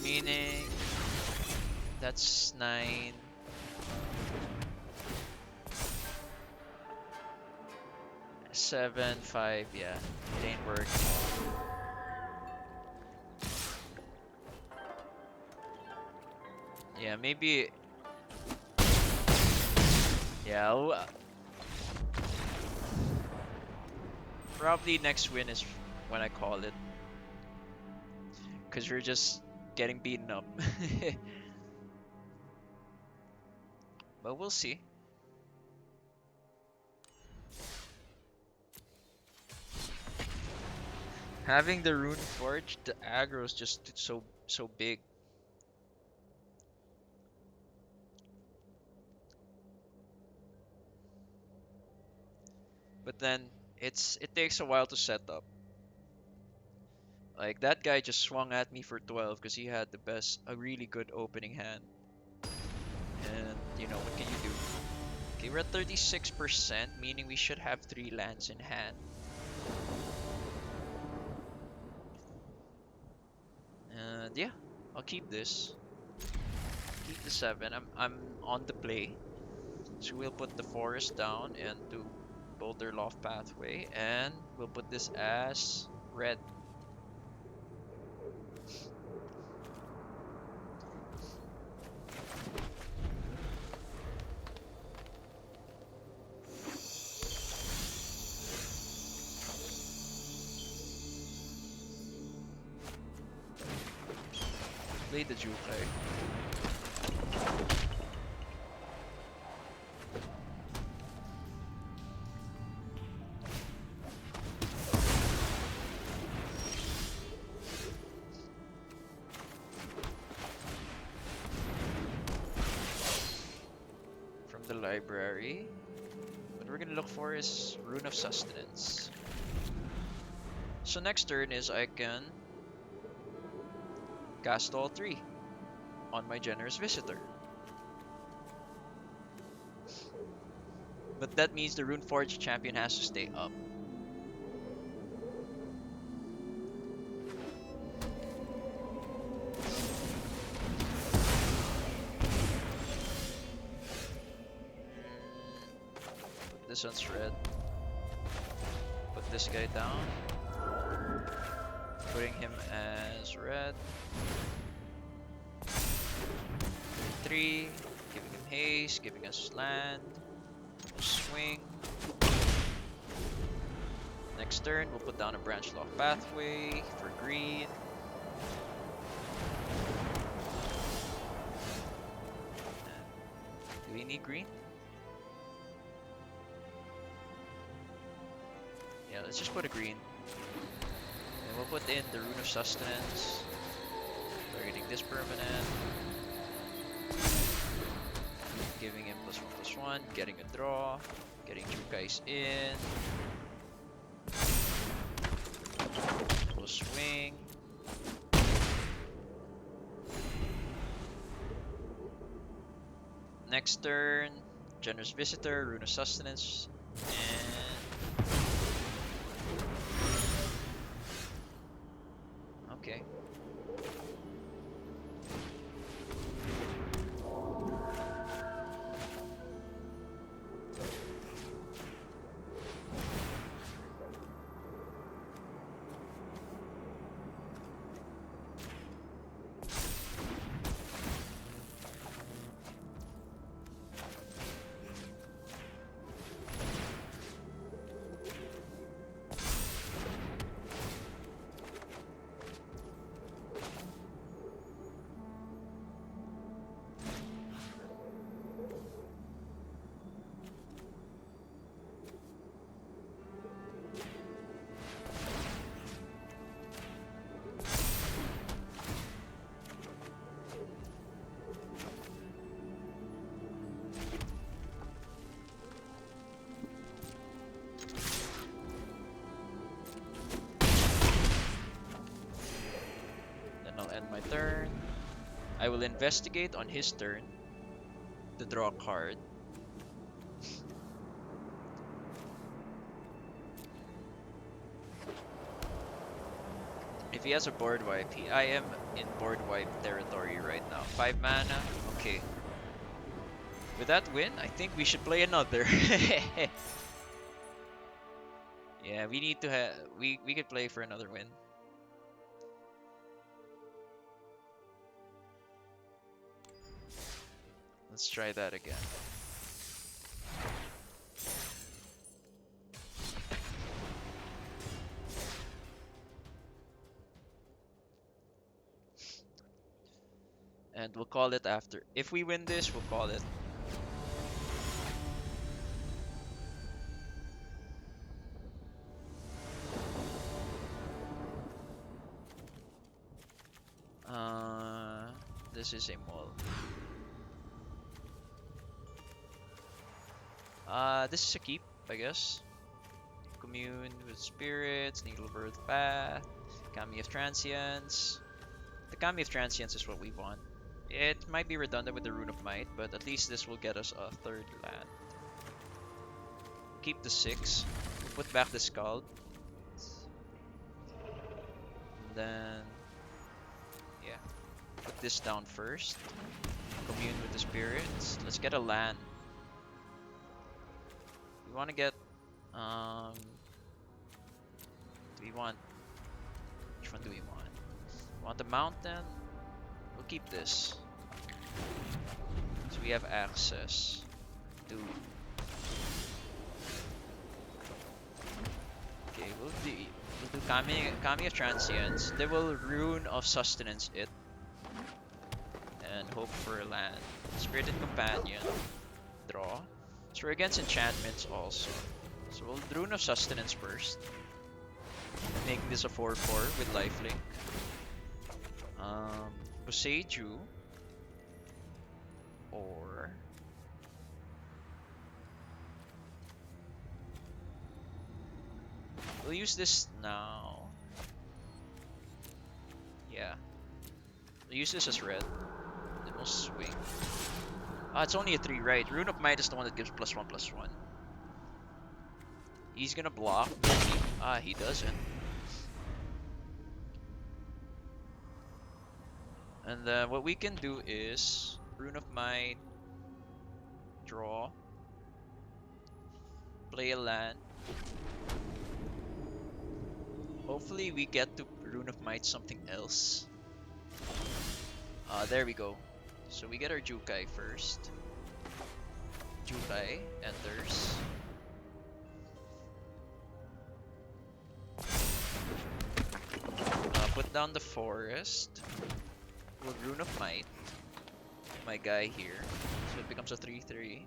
[SPEAKER 1] Meaning that's 9. 7, 5, yeah. It ain't working. Yeah, maybe. Yeah, probably next win is when I call it. Because we're just getting beaten up. But we'll see. Having the Rune Forge, the aggro is just so big. But then it takes a while to set up. Like that guy just swung at me for 12 because he had a really good opening hand. And you know, what can you do? Okay, we're at 36%, meaning we should have 3 lands in hand. And yeah, I'll keep this. Keep the 7. I'm on the play. So we'll put the forest down and do Boulder Loft Pathway, and we'll put this as red. Play the Jukai. From the library. What we're gonna look for is Rune of Sustenance. So next turn is I can cast all 3 on my Generous Visitor. But that means the Runeforge champion has to stay up. Put this one's red. Put this guy down. Putting him as red. 3, giving him haste, giving us land. We'll swing. Next turn, we'll put down a branch lock pathway for green. Do we need green? Yeah, let's just put a green. And we'll put in the Rune of Sustenance. Targeting this permanent. Giving him +1/+1, getting a draw, getting 2 guys in. We'll swing. Next turn, Generous Visitor, Rune of Sustenance, and okay. my turn. I will investigate on his turn to draw a card. If he has a board wipe, I am in board wipe territory right now. 5 mana. Okay. With that win, I think we should play another. Yeah, we need to have we could play for another win. Let's try that again. And we'll call it after. If we win this, we'll call it. This is a mall. This is a keep, I guess. Commune with spirits, Needlebirth Path, Kami of Transience. The Kami of Transience is what we want. It might be redundant with the Rune of Might, but at least this will get us a 3rd land. Keep the 6. We'll put back the Scald. And then, yeah, put this down first. Commune with the spirits. Let's get a land. We want to get, do we want, which one do we want? Want the mountain? We'll keep this. So we have access to. Okay, we'll do Kami of Transience. They will Rune of Sustenance it. And hope for a land. Spirited Companion. Draw. So we're against enchantments also. So we'll Rune of Sustenance first. Making this a 4/4 with lifelink. Boseiju. Or we'll use this now. Yeah. We'll use this as red. Then we'll swing. It's only a 3, right? Rune of Might is the one that gives +1/+1. He's gonna block. He doesn't. And what we can do is Rune of Might, draw, play a land. Hopefully we get to Rune of Might something else. There we go. So we get our Jukai first. Jukai enters. Put down the forest. We'll Rune of Might. My guy here. So it becomes a 3/3.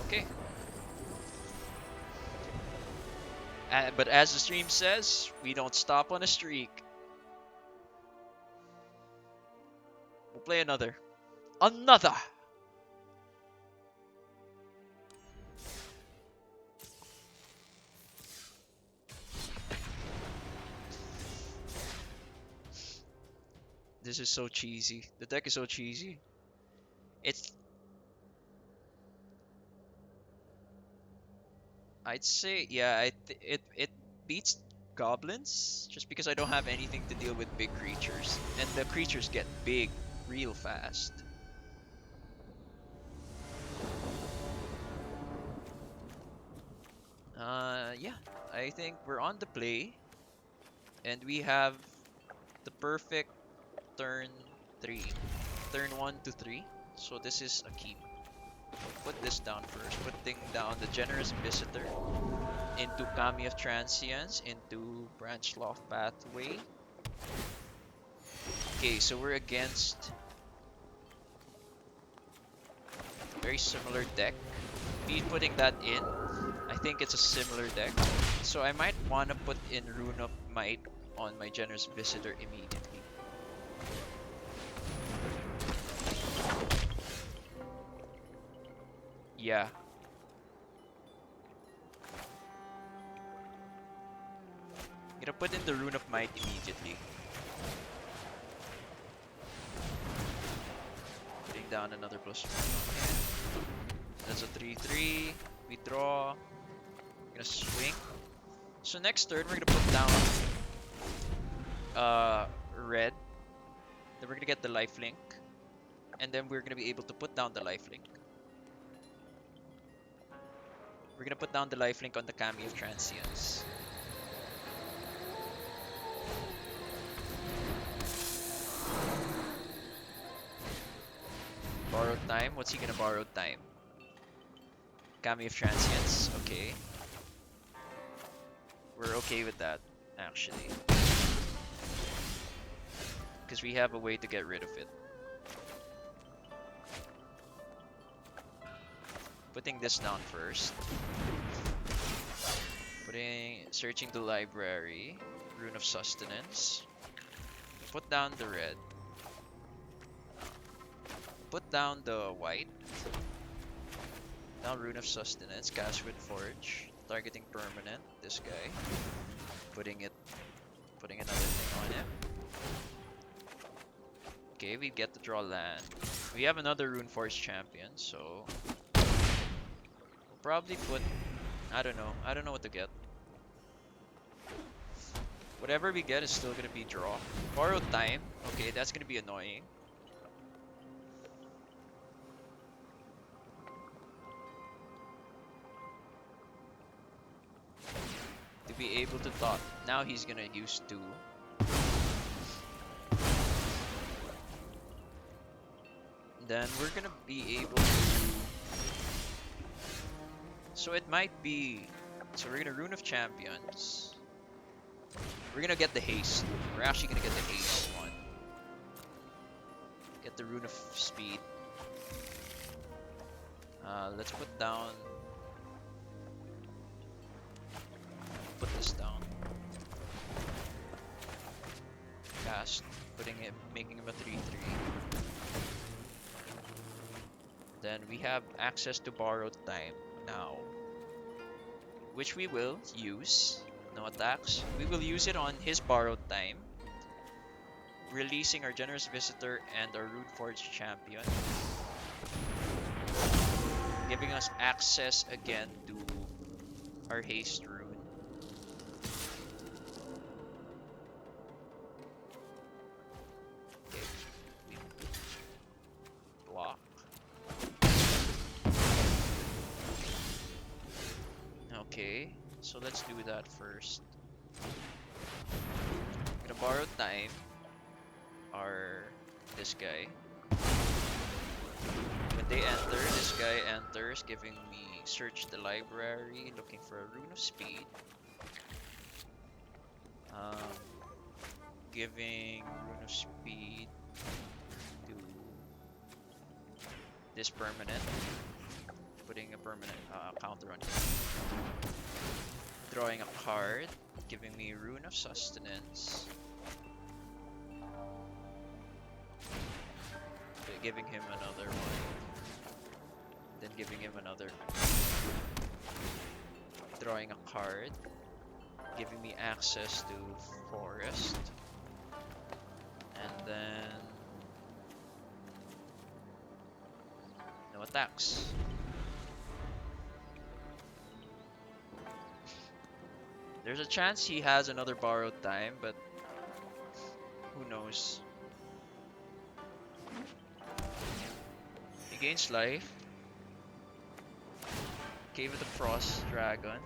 [SPEAKER 1] Okay. But as the stream says, we don't stop on a streak. We'll play another. Another! This is so cheesy. The deck is so cheesy. I'd say, yeah, it beats goblins just because I don't have anything to deal with big creatures, and the creatures get big real fast. Yeah, I think we're on the play, and we have the perfect turn 3, turn 1 to 3. So this is a keep. Put this down first. Putting down the Generous Visitor into Kami of Transience, into Branch Loft Pathway. Okay, so we're against a very similar deck. Me putting that in, I think it's a similar deck. So I might want to put in Rune of Might on my Generous Visitor immediately. Yeah. I'm gonna put in the Rune of Might immediately. putting down another +1 on him. That's a 3-3. We draw. We're gonna swing. So next turn we're gonna put down red. Then we're gonna get the lifelink. And then we're gonna be able to put down the lifelink. We're gonna put down the lifelink on the Kami of Transience. Borrowed time. What's he gonna borrow time? Kami of Transience. Okay. We're okay with that, actually. Because we have a way to get rid of it. Putting this down first. Searching the library. Rune of Sustenance. Put down the red. Put down the white. Now Rune of Sustenance, Castwood Forge, targeting permanent, this guy. Putting another thing on him. Okay, we get to draw land. We have another Rune Forge champion, so we'll probably put, I don't know what to get. Whatever we get is still gonna be draw. Borrowed time, okay, that's gonna be annoying. To be able to thought. Now he's gonna use 2. Then we're gonna be able to... So it might be... So we're gonna Rune of Champions. We're gonna get the haste. We're actually gonna get the haste one. Get the Rune of Speed. Let's put down... Put this down. Cast. Making him a 3-3. Then we have access to borrowed time now, which we will use. No attacks. We will use it on his borrowed time, releasing our Generous Visitor and our Rune Forge champion, giving us access again to our haste rune. Okay. Block. Okay, so let's do that first. I'm gonna borrow time. This guy. When they enter, this guy enters, giving me search the library, looking for a Rune of Speed. Giving Rune of Speed to this permanent. Putting a permanent counter on him. Drawing a card, giving me Rune of Sustenance. Giving him another one. Then giving him another. Drawing a card. Giving me access to Forest. And then... no attacks. There's a chance he has another borrowed time, but who knows? He gains life. Cave of the Frost Dragon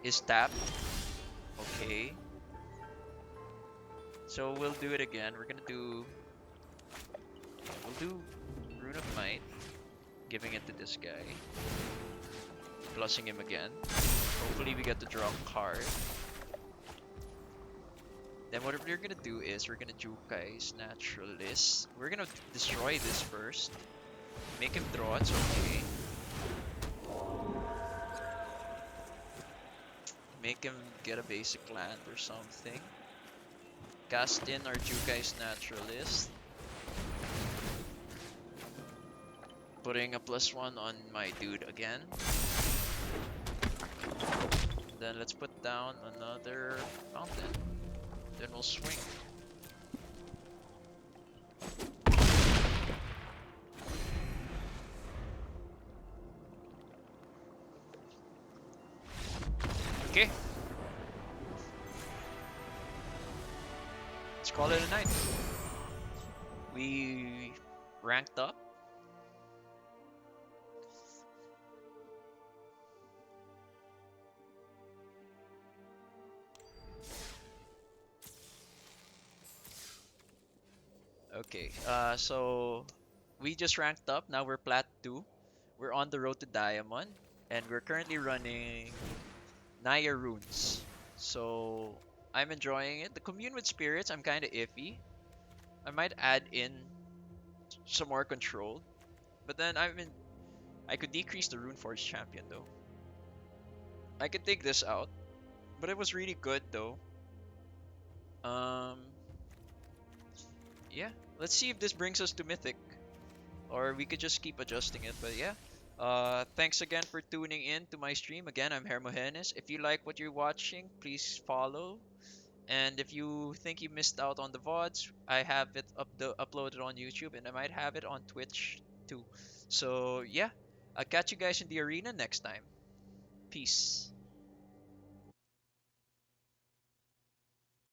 [SPEAKER 1] is tapped. Okay. So we'll do it again. We'll do Rune of Might, giving it to this guy, plusing him again. Hopefully we get to draw a card. Then what we're gonna do is we're gonna Jukai's Naturalist. We're gonna destroy this first. Make him draw, it's okay. Make him get a basic land or something. Cast in our Jukai's Naturalist. Putting a +1 on my dude again. Then let's put down another fountain. Then we'll swing. let's call it a night. We ranked up. Okay, so we just ranked up. Now we're plat 2. We're on the road to Diamond, and we're currently running Naya runes. So I'm enjoying it. The commune with spirits, I'm kind of iffy. I might add in some more control, but then I could decrease the rune forge champion though. I could take this out, but it was really good though. Um, yeah. Let's see if this brings us to mythic, or we could just keep adjusting it. But yeah. Thanks again for tuning in to my stream. Again, I'm Hermogenes. If you like what you're watching, please follow. And if you think you missed out on the VODs, I have it uploaded on YouTube, and I might have it on Twitch too. So yeah, I'll catch you guys in the arena next time. Peace.